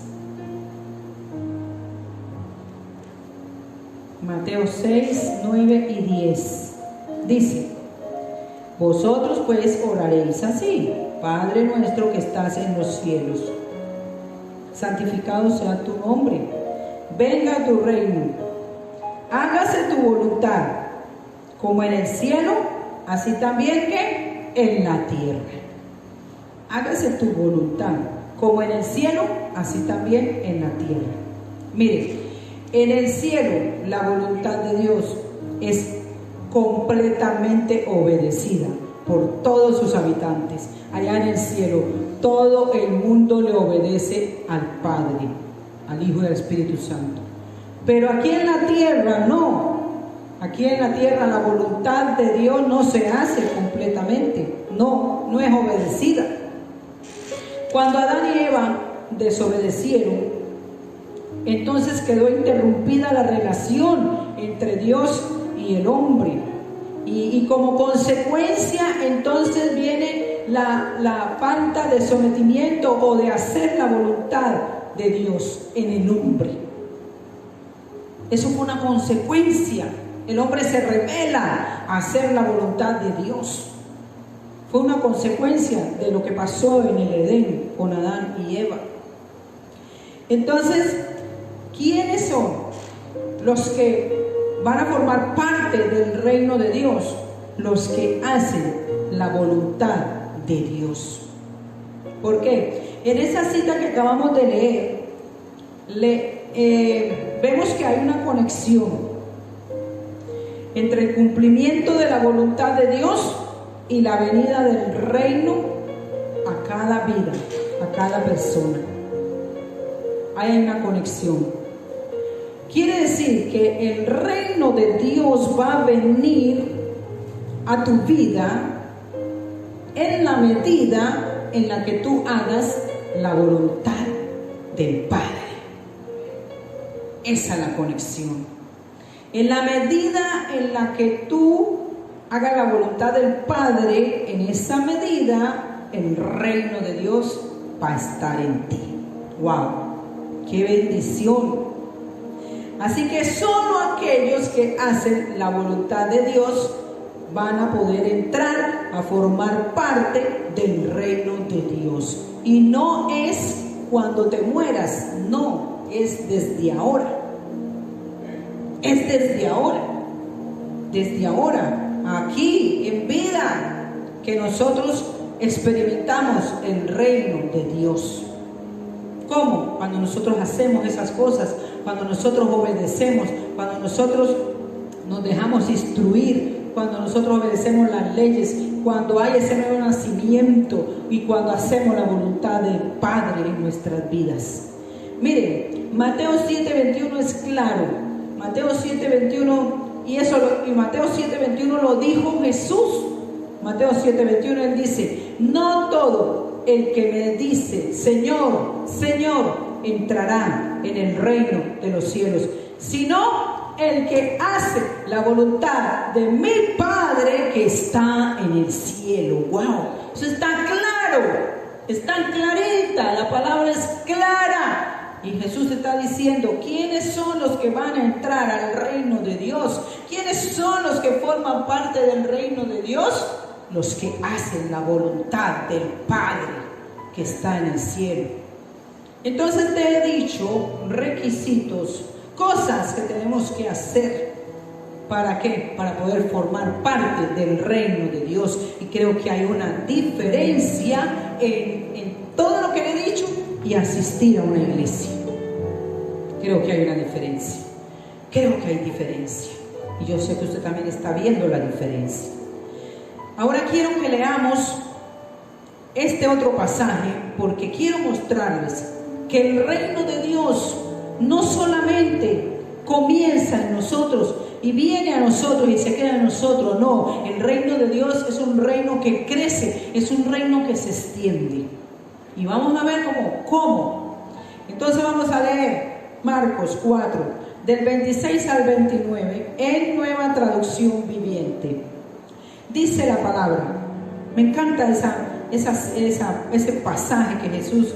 Mateo 6, 9 y 10. Dice: vosotros pues oraréis así: Padre nuestro que estás en los cielos, santificado sea tu nombre. Venga tu reino, hágase tu voluntad, como en el cielo, así también que en la tierra. Hágase tu voluntad, como en el cielo, así también en la tierra. Mire, en el cielo la voluntad de Dios es completamente obedecida por todos sus habitantes. Allá en el cielo todo el mundo le obedece al Padre, al Hijo y al Espíritu Santo. Pero aquí en la tierra no. Aquí en la tierra la voluntad de Dios no se hace completamente. No es obedecida. Cuando Adán y Eva desobedecieron, entonces quedó interrumpida la relación entre Dios y el hombre. Y como consecuencia entonces viene la falta de sometimiento o de hacer la voluntad de Dios en el hombre. Eso fue una consecuencia. El hombre se revela a hacer la voluntad de Dios. Fue una consecuencia de lo que pasó en el Edén con Adán y Eva. Entonces, ¿quiénes son los que van a formar parte del reino de Dios? Los que hacen la voluntad de Dios. ¿Por qué? En esa cita que acabamos de leer, vemos que hay una conexión entre el cumplimiento de la voluntad de Dios y la venida del reino a cada vida, a cada persona. Hay una conexión. Quiere decir que el reino de Dios va a venir a tu vida en la medida en la que tú hagas la voluntad del Padre. Esa es la conexión. En la medida en la que tú hagas la voluntad del Padre, en esa medida el reino de Dios va a estar en ti. ¡Wow! ¡Qué bendición! Así que solo aquellos que hacen la voluntad de Dios van a poder entrar a formar parte del reino de Dios. Y no es cuando te mueras, no, es desde ahora. Es desde ahora. Desde ahora, aquí en vida, que nosotros experimentamos el reino de Dios. ¿Cómo? Cuando nosotros hacemos esas cosas, cuando nosotros obedecemos, cuando nosotros nos dejamos instruir, cuando nosotros obedecemos las leyes, cuando hay ese nuevo nacimiento y cuando hacemos la voluntad del Padre en nuestras vidas. Miren, Mateo 7:21 es claro. Mateo 7:21, y Mateo 7:21 lo dijo Jesús. Mateo 7:21, él dice: no todo el que me dice Señor, Señor, entrará en el reino de los cielos, sino el que hace la voluntad de mi Padre que está en el cielo. ¡Wow! Eso está claro, está clarita, la palabra es clara. Y Jesús está diciendo, ¿quiénes son los que van a entrar al reino de Dios? ¿Quiénes son los que forman parte del reino de Dios? Los que hacen la voluntad del Padre que está en el cielo. Entonces te he dicho requisitos, cosas que tenemos que hacer. ¿Para qué? Para poder formar parte del reino de Dios. Y creo que hay una diferencia en todo lo que le he dicho y asistir a una iglesia. Creo que hay una diferencia. Creo que hay diferencia. Y yo sé que usted también está viendo la diferencia. Ahora quiero que leamos este otro pasaje porque quiero mostrarles que el reino de Dios no solamente comienza en nosotros y viene a nosotros y se queda en nosotros. No, el reino de Dios es un reino que crece, es un reino que se extiende. Y vamos a ver cómo. Entonces vamos a leer Marcos 4, del 26 al 29, en Nueva Traducción Viviente. Dice la palabra, me encanta ese pasaje que Jesús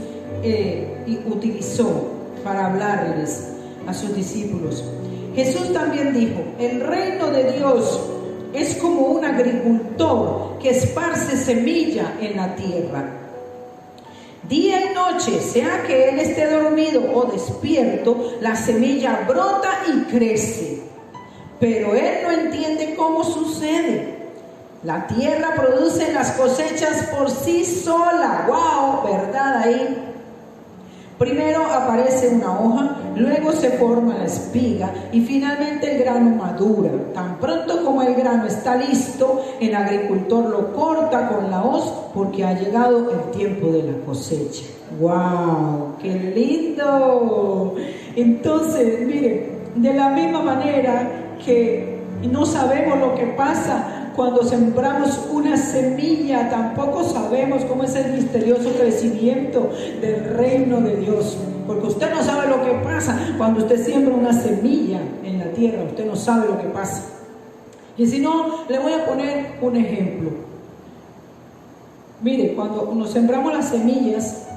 utilizó para hablarles a sus discípulos. Jesús también dijo, el reino de Dios es como un agricultor que esparce semilla en la tierra. Día y noche, sea que él esté dormido o despierto, la semilla brota y crece. Pero él no entiende cómo sucede. La tierra produce las cosechas por sí sola. ¡Wow! ¿Verdad ahí? Primero aparece una hoja, luego se forma la espiga y finalmente el grano madura. Tan pronto como el grano está listo, el agricultor lo corta con la hoz porque ha llegado el tiempo de la cosecha. ¡Wow! ¡Qué lindo! Entonces, miren, de la misma manera que no sabemos lo que pasa cuando sembramos una semilla, tampoco sabemos cómo es el misterioso crecimiento del reino de Dios. Porque usted no sabe lo que pasa cuando usted siembra una semilla en la tierra. Usted no sabe lo que pasa. Y si no, le voy a poner un ejemplo. Mire, cuando nos sembramos las semillas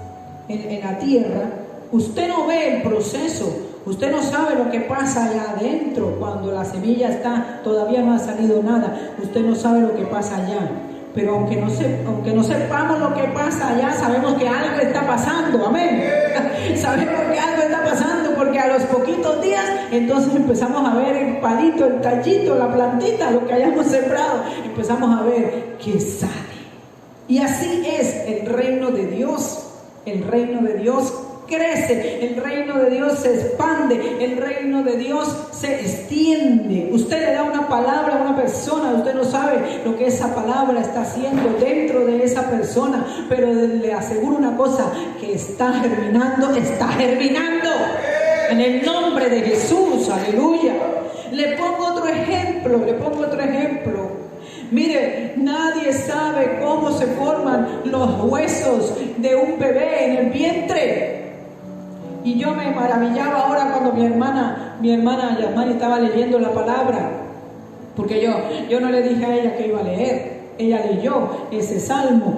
en la tierra, usted no ve el proceso. Usted no sabe lo que pasa allá adentro cuando la semilla todavía no ha salido nada. Usted no sabe lo que pasa allá. Pero aunque no sepamos lo que pasa allá, sabemos que algo está pasando. Amén. Sabemos que algo está pasando porque a los poquitos días entonces empezamos a ver el palito, el tallito, la plantita, lo que hayamos sembrado. Empezamos a ver que sale. Y así es el reino de Dios. El reino de Dios crece, el reino de Dios se expande, el reino de Dios se extiende. Usted le da una palabra a una persona, usted no sabe lo que esa palabra está haciendo dentro de esa persona, pero le aseguro una cosa, que está germinando en el nombre de Jesús. Aleluya. Le pongo otro ejemplo. Mire, nadie sabe cómo se forman los huesos de un bebé en el vientre. Y yo me maravillaba ahora cuando mi hermana Yasmani estaba leyendo la palabra, porque yo no le dije a ella que iba a leer. Ella leyó ese salmo,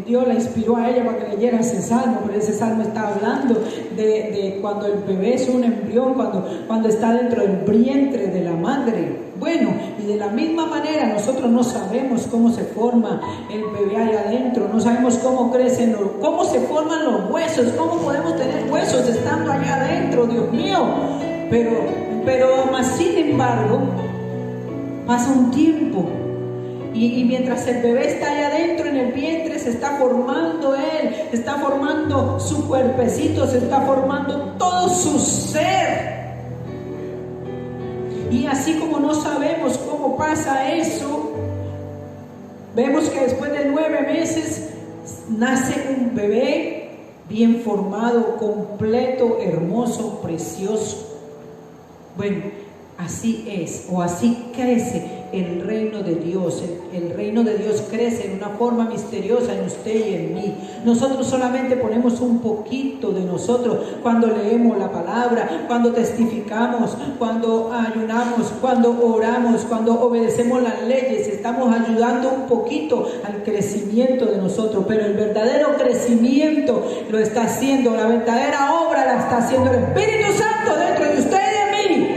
Dios la inspiró a ella para que leyera ese salmo, pero ese salmo está hablando de cuando el bebé es un embrión, cuando está dentro del vientre de la madre. Bueno, y de la misma manera nosotros no sabemos cómo se forma el bebé allá adentro, no sabemos cómo crecen, cómo se forman los huesos, cómo podemos tener huesos estando allá adentro, Dios mío. Pero más sin embargo, pasa un tiempo. Y mientras el bebé está allá adentro en el vientre, se está formando él, se está formando su cuerpecito, se está formando todo su ser. Y así como no sabemos cómo pasa eso, vemos que después de 9 meses nace un bebé bien formado, completo, hermoso, precioso. Bueno, así es, o así crece el reino de Dios. El reino de Dios crece en una forma misteriosa en usted y en mí. Nosotros solamente ponemos un poquito de nosotros cuando leemos la palabra, cuando testificamos, cuando ayunamos, cuando oramos, cuando obedecemos las leyes. Estamos ayudando un poquito al crecimiento de nosotros, pero el verdadero crecimiento lo está haciendo, la verdadera obra la está haciendo el Espíritu Santo dentro de usted y de mí.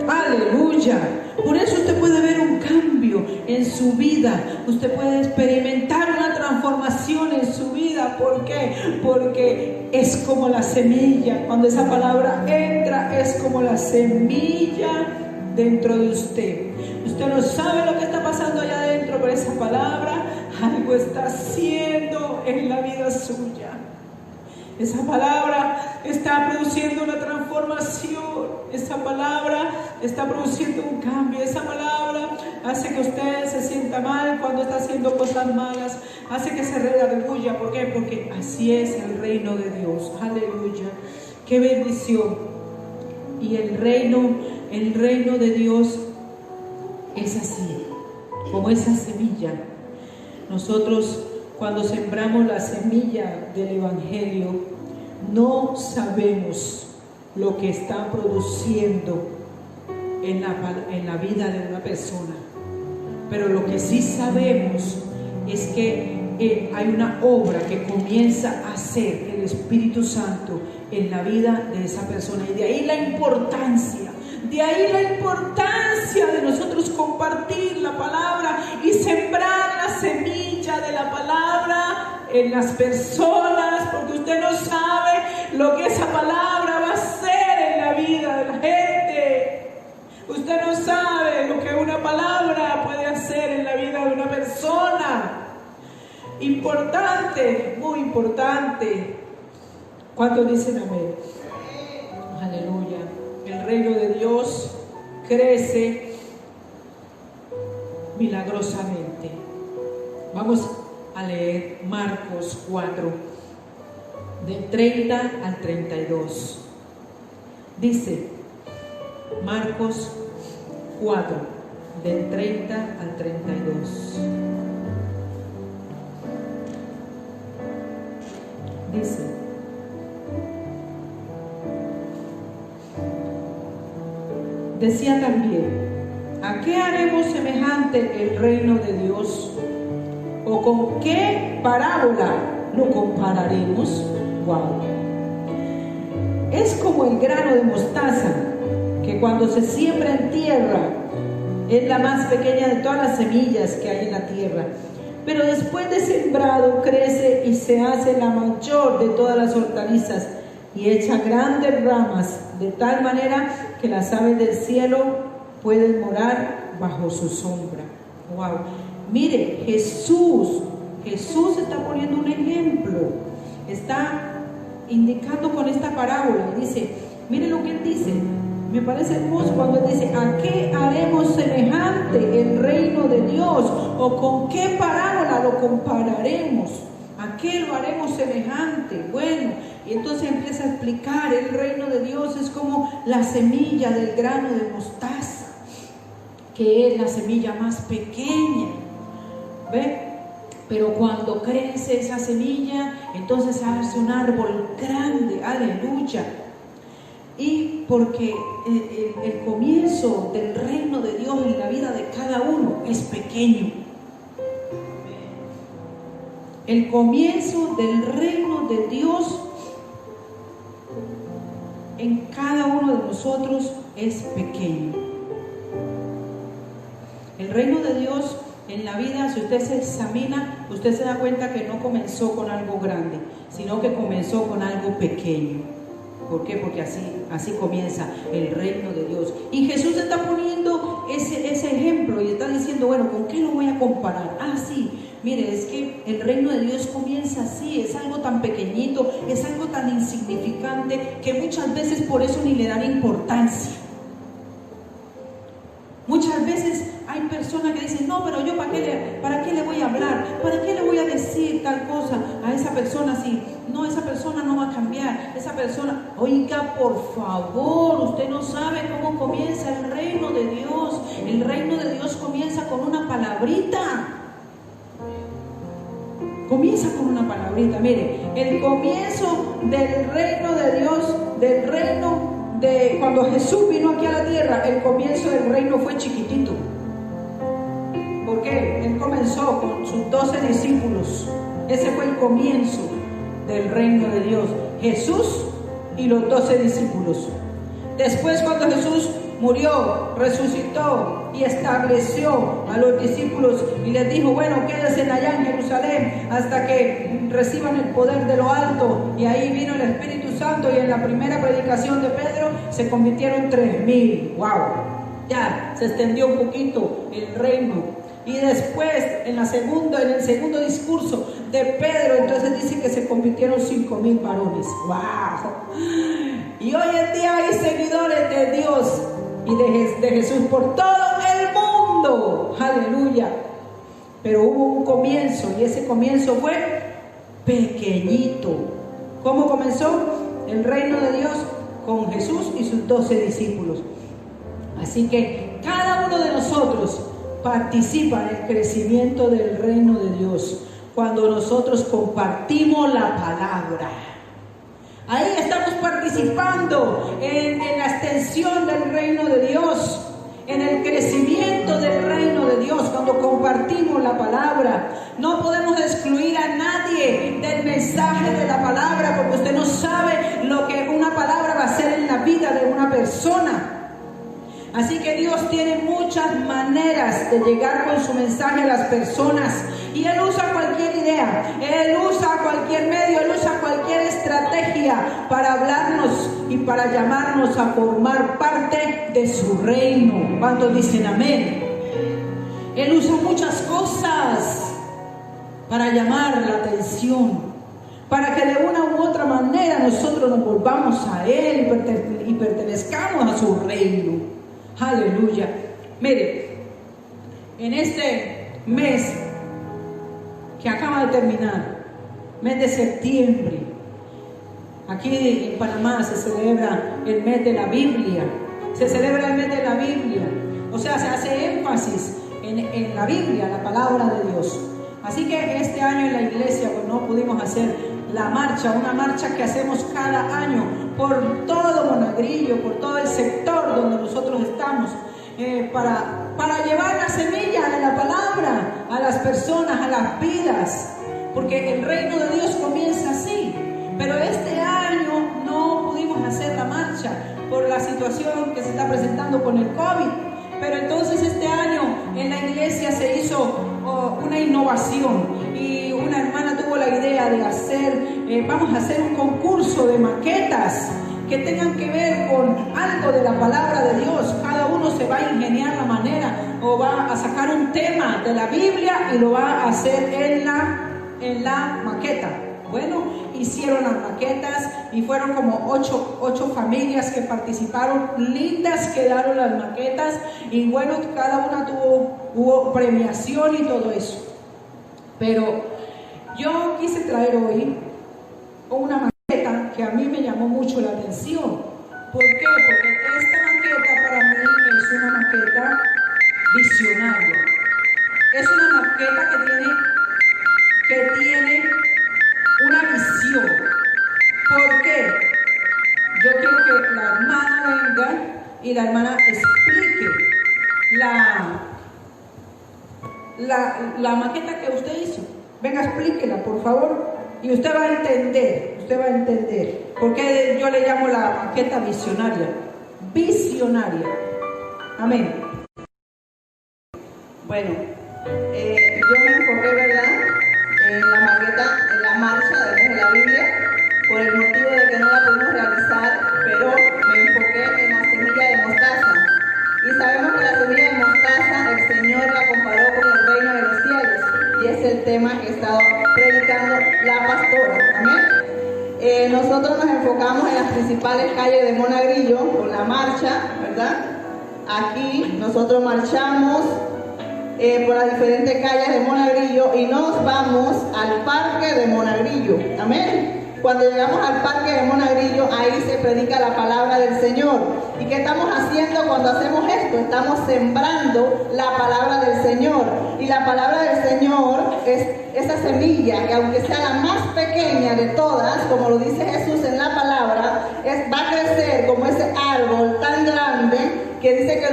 Aleluya. Por eso usted puede ver un cambio en su vida. Usted puede experimentar una transformación en su vida. ¿Por qué? Porque es como la semilla. Cuando esa palabra entra, es como la semilla dentro de usted. Usted no sabe lo que está pasando allá adentro, pero esa palabra algo está haciendo en la vida suya. Esa palabra está produciendo una transformación. Esa palabra está produciendo un cambio. Esa palabra hace que usted se sienta mal cuando está haciendo cosas malas. Hace que se redarguya. ¿Por qué? Porque así es el reino de Dios. Aleluya. Qué bendición. Y el reino de Dios es así, como esa semilla. Nosotros, cuando sembramos la semilla del Evangelio, no sabemos lo que está produciendo en la vida de una persona, pero lo que sí sabemos es que hay una obra que comienza a hacer el Espíritu Santo en la vida de esa persona, y de ahí la importancia de nosotros compartir la palabra y sembrar la semilla de la palabra en las personas, porque usted no sabe lo que esa palabra va a hacer en la vida de la gente. Usted no sabe lo que una palabra puede hacer en la vida de una persona. Importante, muy importante. ¿Cuántos dicen amén? Aleluya. El reino de Dios crece milagrosamente. Vamos a leer Marcos 4, del 30 al 32. Dice, Marcos 4, del 30 al 32. Dice, decía también, ¿a qué haremos semejante el reino de Dios? ¿O con qué parábola lo compararemos? Wow. Es como el grano de mostaza, que cuando se siembra en tierra es la más pequeña de todas las semillas que hay en la tierra, pero después de sembrado crece y se hace la mayor de todas las hortalizas y echa grandes ramas, de tal manera que las aves del cielo pueden morar bajo su sombra. Wow. Mire, Jesús está poniendo un ejemplo, está indicando con esta parábola. Dice, mire lo que él dice, me parece hermoso cuando él dice, ¿a qué haremos semejante el reino de Dios? ¿O con qué parábola lo compararemos? ¿A qué lo haremos semejante? Bueno, y entonces empieza a explicar, el reino de Dios es como la semilla del grano de mostaza, que es la semilla más pequeña. ¿Ve? Pero cuando crece esa semilla, entonces hace un árbol grande, aleluya. Y porque el comienzo del reino de Dios en la vida de cada uno es pequeño. El comienzo del reino de Dios en cada uno de nosotros es pequeño. El reino de Dios en la vida, si usted se examina, usted se da cuenta que no comenzó con algo grande, sino que comenzó con algo pequeño. ¿Por qué? Porque así comienza el reino de Dios. Y Jesús está poniendo ese ejemplo y está diciendo, bueno, ¿con qué lo voy a comparar? Ah, sí, mire, es que el reino de Dios comienza así, es algo tan pequeñito, es algo tan insignificante que muchas veces por eso ni le dan importancia. Muchas veces hay personas que dicen, no, pero yo ¿para qué le voy a hablar? ¿Para qué le voy a decir tal cosa a esa persona si no, esa persona no va a cambiar? Esa persona, oiga, por favor, usted no sabe cómo comienza el reino de Dios. El reino de Dios comienza con una palabrita. Comienza con una palabrita. Mire, el comienzo del reino de Dios, del reino de cuando Jesús vino aquí a la tierra, el comienzo del reino fue chiquitito. ¿Por qué? Él comenzó con sus 12 discípulos. Ese fue el comienzo del reino de Dios. Jesús y los 12 discípulos. Después, cuando Jesús murió, resucitó y estableció a los discípulos y les dijo, bueno, quédense allá en Jerusalén hasta que reciban el poder de lo alto. Y ahí vino el Espíritu Santo y en la primera predicación de Pedro se convirtieron 3,000. ¡Wow! Ya se extendió un poquito el reino. Y después, en el segundo discurso de Pedro, entonces dice que se convirtieron 5,000 varones. ¡Wow! Y hoy en día hay seguidores de Dios y de Jesús por todo el mundo. ¡Aleluya! Pero hubo un comienzo y ese comienzo fue pequeñito. ¿Cómo comenzó el reino de Dios? Con Jesús y sus 12 discípulos. Así que cada uno de nosotros participa en el crecimiento del reino de Dios cuando nosotros compartimos la palabra. Ahí estamos participando en la extensión del reino de Dios, en el crecimiento del reino de Dios cuando compartimos la palabra. No podemos excluir a nadie del mensaje de la palabra, porque usted no sabe lo que una palabra va a hacer en la vida de una persona. Así que Dios tiene muchas maneras de llegar con su mensaje a las personas. Y Él usa cualquier idea, Él usa cualquier medio, Él usa cualquier estrategia para hablarnos y para llamarnos a formar parte de su reino. ¿Cuántos dicen amén? Él usa muchas cosas para llamar la atención, para que de una u otra manera nosotros nos volvamos a Él y pertenezcamos a su reino. Aleluya. Mire, en este mes que acaba de terminar, mes de septiembre, aquí en Panamá se celebra el mes de la Biblia. Se celebra el mes de la Biblia. O sea, se hace énfasis en la Biblia, la palabra de Dios. Así que este año en la iglesia pues no pudimos hacer la marcha, una marcha que hacemos cada año por todo Monagrillo, por todo el sector donde nosotros estamos, para llevar la semilla de la palabra a las personas, a las vidas, porque el reino de Dios comienza así. Pero este año no pudimos hacer la marcha por la situación que se está presentando con el COVID. Pero entonces este año en la iglesia se hizo una innovación y una hermana tuvo la idea de vamos a hacer un concurso de maquetas que tengan que ver con algo de la palabra de Dios. Cada uno se va a ingeniar la manera o va a sacar un tema de la Biblia y lo va a hacer en la maqueta. Bueno, hicieron las maquetas y fueron como ocho familias que participaron. Lindas quedaron las maquetas y bueno, cada una hubo premiación y todo eso. Pero yo quise traer hoy una maqueta que a mí me llamó mucho la atención. ¿Por qué? Porque esta maqueta para mí es una maqueta visionaria. Es una maqueta que tiene una visión. ¿Por qué? Yo quiero que la hermana venga y la hermana explique la maqueta que usted hizo. Venga, explíquela, por favor. Y usted va a entender. ¿Por qué yo le llamo la maqueta visionaria? Visionaria. Amén. Bueno, yo me enfoqué, ¿verdad?, en la maqueta, en la marcha de la Biblia, por el motivo de que no la pudimos realizar, pero me enfoqué en la semilla de mostaza. Y sabemos que la semilla de mostaza el Señor la comparó con el reino de los cielos, y es el tema que he estado predicando la pastora. Amén. Nosotros nos enfocamos en las principales calles de Monagrillo con la marcha, ¿verdad? Aquí nosotros marchamos por las diferentes calles de Monagrillo y nos vamos al parque de Monagrillo. Amén. Cuando llegamos al parque de Monagrillo, ahí se predica la palabra del Señor. ¿Y qué estamos haciendo cuando hacemos esto? Estamos sembrando la palabra del Señor. Y la palabra del Señor es esa semilla que, aunque sea la más pequeña de todas, como lo dice Jesús en la palabra, va a crecer como ese árbol tan grande que dice que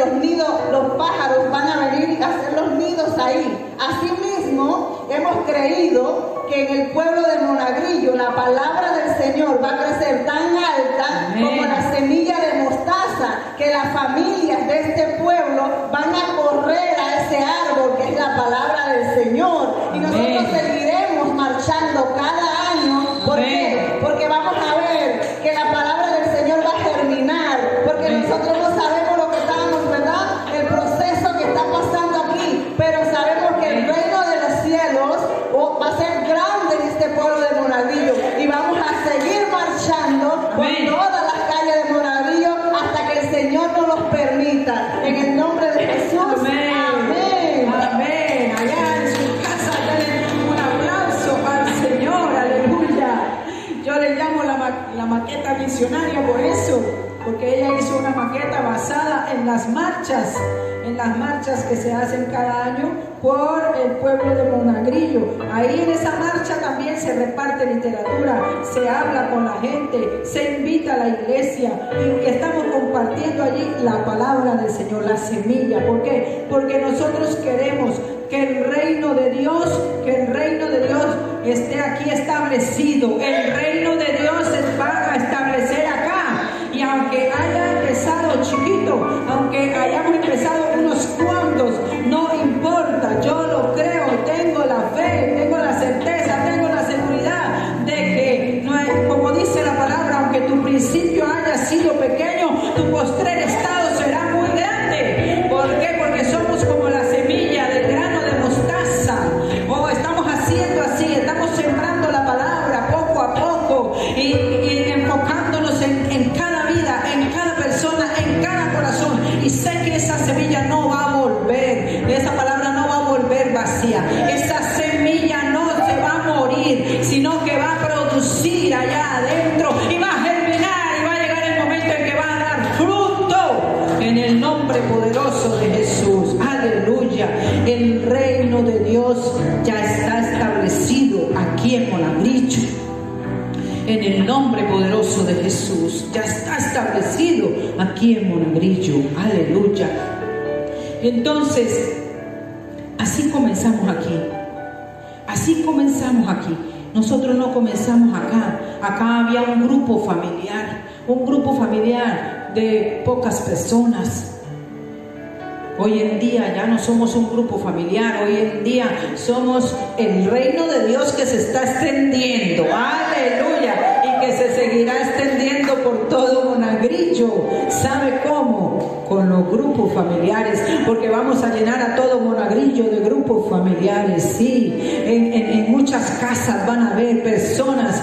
los pájaros van a venir a hacer los nidos ahí. Asimismo, hemos creído que en el pueblo de Monagrillo la palabra del Señor va a crecer tan alta como la semilla de mostaza, que las familias de este pueblo van a correr a ese árbol que es la palabra del Señor. Y nosotros seguiremos marchando cada año. ¿Por qué? Porque vamos a ver que la palabra del Señor va a germinar, porque nosotros no sabemos lo que estamos, ¿verdad?, el proceso que está pasando aquí, pero sabemos que el reino de los cielos va a ser grande en este pueblo de Monagrillo, y vamos a seguir marchando por todas las calles de Monagrillo hasta que el Señor nos los permita. En el nombre de Jesús. Amén. Amén. Amén. Allá en su casa denle un aplauso al Señor. Aleluya. Yo le llamo la maqueta visionaria por eso, porque ella hizo una maqueta basada en las marchas que se hacen cada año por el pueblo de Monagrillo. Ahí en esa marcha también se reparte literatura, se habla con la gente, se invita a la iglesia y estamos compartiendo allí la palabra del Señor, la semilla. ¿Por qué? Porque nosotros queremos que el reino de Dios esté aquí establecido. El reino de Dios se va a establecer acá. Y aunque haya empezado chiquito, aunque hayamos empezado unos cuantos, no importa, yo lo creo, tengo la fe, tengo la certeza, tengo la seguridad de que, no es, como dice la palabra, aunque tu principio haya sido pequeño, tu postrer estado será muy grande. ¿Por qué? Porque somos como la semilla del grano de mostaza. Estamos haciendo así, estamos sembrando la palabra poco a poco y enfocándonos en cada vida, en cada persona, en cada corazón. Y sé que esa semilla no va a volver, esa palabra no va a volver vacía. Esa semilla no se va a morir, sino que va a producir allá adentro y va a germinar, y va a llegar el momento en que va a dar fruto en el nombre poderoso de Jesús. Aleluya. El reino de Dios ya está establecido aquí en Monagrillo. En el nombre poderoso de Jesús, ya está establecido aquí en Monagrillo. Aleluya. Entonces, así comenzamos aquí. Así comenzamos aquí. Nosotros no comenzamos acá. Acá había un grupo familiar de pocas personas. Hoy en día ya no somos un grupo familiar, hoy en día somos el reino de Dios que se está extendiendo, aleluya, y que se seguirá extendiendo por todo Monagrillo. ¿Sabe cómo? Con los grupos familiares, porque vamos a llenar a todo Monagrillo de grupos familiares, sí. En muchas casas van a haber personas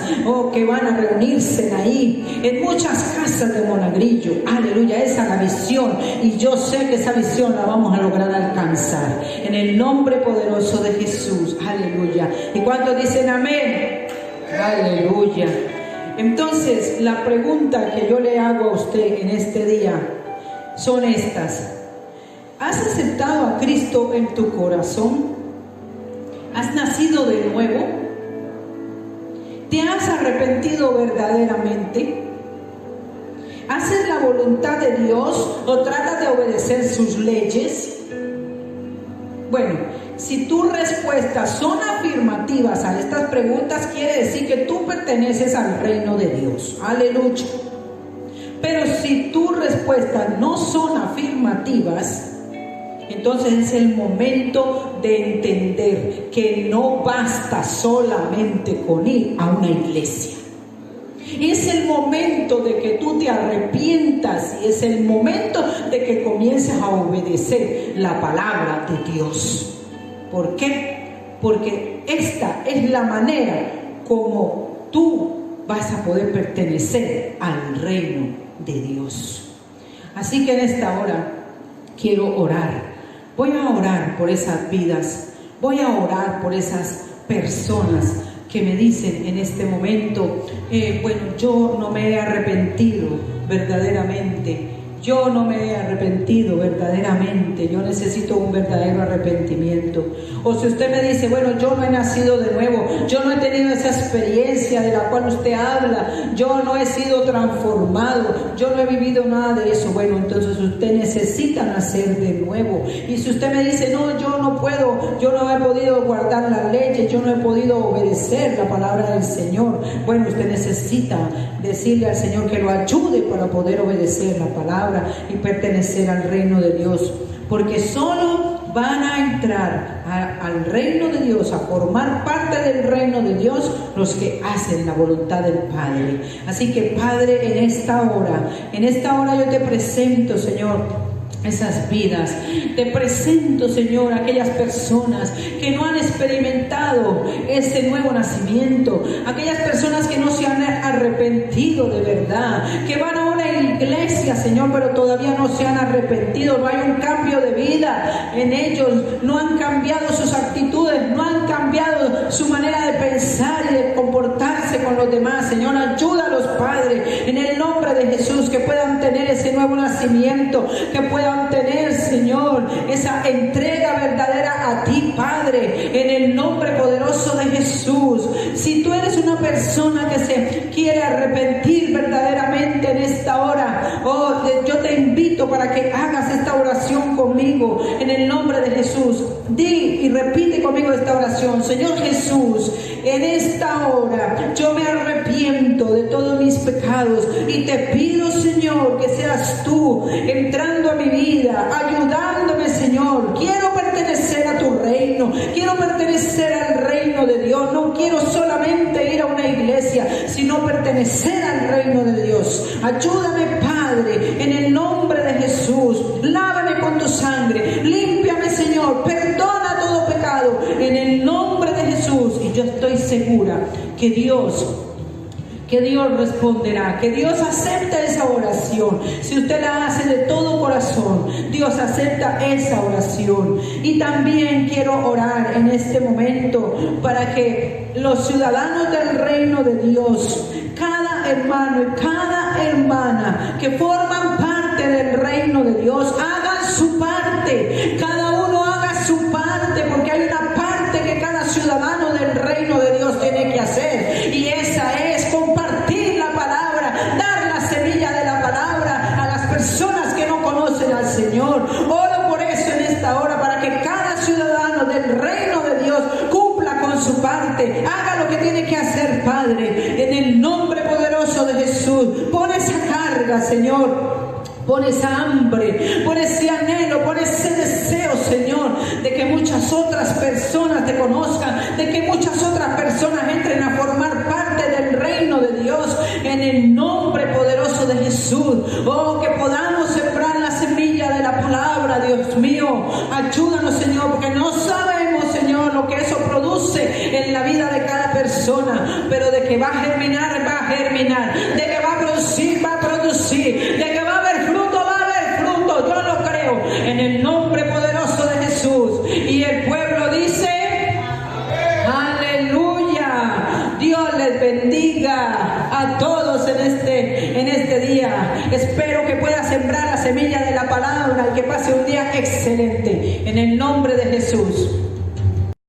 que van a reunirse ahí, en muchas casas de Monagrillo, aleluya. Esa es la visión, y yo sé que esa visión la vamos a lograr alcanzar en el nombre poderoso de Jesús, aleluya. ¿Y cuántos dicen amén? Aleluya. Entonces, la pregunta que yo le hago a usted en este día son estas: ¿Has aceptado a Cristo en tu corazón? ¿Has nacido de nuevo? ¿Te has arrepentido verdaderamente? ¿Haces la voluntad de Dios o tratas de obedecer sus leyes? Bueno, si tus respuestas son afirmativas a estas preguntas, quiere decir que tú perteneces al reino de Dios. Aleluya. Pero si tus respuestas no son afirmativas, entonces es el momento de entender que no basta solamente con ir a una iglesia. Es el momento de que tú te arrepientas y es el momento de que comiences a obedecer la palabra de Dios. ¿Por qué? Porque esta es la manera como tú vas a poder pertenecer al reino de Dios. Así que en esta hora quiero orar. Voy a orar por esas vidas. Voy a orar por esas personas que me dicen en este momento, bueno, yo no me he arrepentido verdaderamente. Yo no me he arrepentido verdaderamente. Yo necesito un verdadero arrepentimiento. O si usted me dice, bueno, yo no he nacido de nuevo, yo no he tenido esa experiencia de la cual usted habla, yo no he sido transformado, yo no he vivido nada de eso. Bueno, entonces usted necesita nacer de nuevo. Y si usted me dice, no, yo no puedo, yo no he podido guardar las leyes, yo no he podido obedecer la palabra del Señor, bueno, usted necesita decirle al Señor que lo ayude para poder obedecer la palabra y pertenecer al reino de Dios, porque solo van a entrar al reino de Dios, a formar parte del reino de Dios, los que hacen la voluntad del Padre. Así que Padre, en esta hora yo te presento, Señor, esas vidas. Te presento, Señor, aquellas personas que no han experimentado ese nuevo nacimiento, aquellas personas que no se han arrepentido de verdad, que van a una iglesia, Señor, pero todavía no se han arrepentido, no hay un cambio de vida en ellos, no han cambiado sus actitudes, no han cambiado su manera de pensar y de comportarse con los demás. Señor, ayúdalos, Padre, en el nombre de Jesús, que puedan tener ese nuevo nacimiento, que puedan tener, Señor, esa entrega verdadera a ti, Padre, en el nombre poderoso de Jesús. Si tú eres una persona que se quiere arrepentir verdaderamente en esta hora, yo te invito para que hagas esta oración conmigo en el nombre de Jesús. Di y repite conmigo esta oración. Señor Jesús, en esta hora yo me arrepiento de todos mis pecados y te pido, Señor, que seas tú entrando a mi vida, ayudándome, Señor. Quiero pertenecer a tu reino, quiero pertenecer al reino de Dios. No quiero solamente ir a una iglesia, sino pertenecer al reino de Dios. Ayúdame, Padre, en el nombre de Jesús. Lávame con tu sangre, límpiame, Señor, perdona todo pecado en el nombre de Jesús. Y yo estoy segura que Dios responderá, que Dios acepta esa oración. Si usted la hace de todo corazón, Dios acepta esa oración. Y también quiero orar en este momento para que los ciudadanos del reino de Dios, cada hermano y cada hermana que forman parte del reino de Dios, hagan su parte. Cada uno haga su parte, porque hay una parte que cada ciudadano del reino de Dios tiene que hacer, y esa es compartir la palabra, dar la semilla de la palabra a las personas que no conocen al Señor. Oro por eso en esta hora, para que cada ciudadano del reino de Dios cumpla con su parte, haga lo que tiene que hacer, Padre, en el nombre poderoso de Jesús. Pon esa carga, Señor. Pon esa hambre, pon ese anhelo, pon ese deseo, Señor, de que muchas otras personas te conozcan, de que muchas otras personas entren a formar parte del reino de Dios, en el nombre poderoso de Jesús. Oh, que podamos sembrar la semilla de la palabra, Dios mío. Ayúdanos, Señor, porque no sabemos, Señor, lo que eso produce en la vida de cada persona, pero de que va a germinar, va a germinar, de que va a producir, de que va a haber fruto, va a haber fruto. Yo lo creo en el nombre poderoso de Jesús. Y el pueblo dice, aleluya. Dios le les bendiga a todos en este día. Espero que pueda sembrar la semilla de la palabra y que pase un día excelente. En el nombre de Jesús.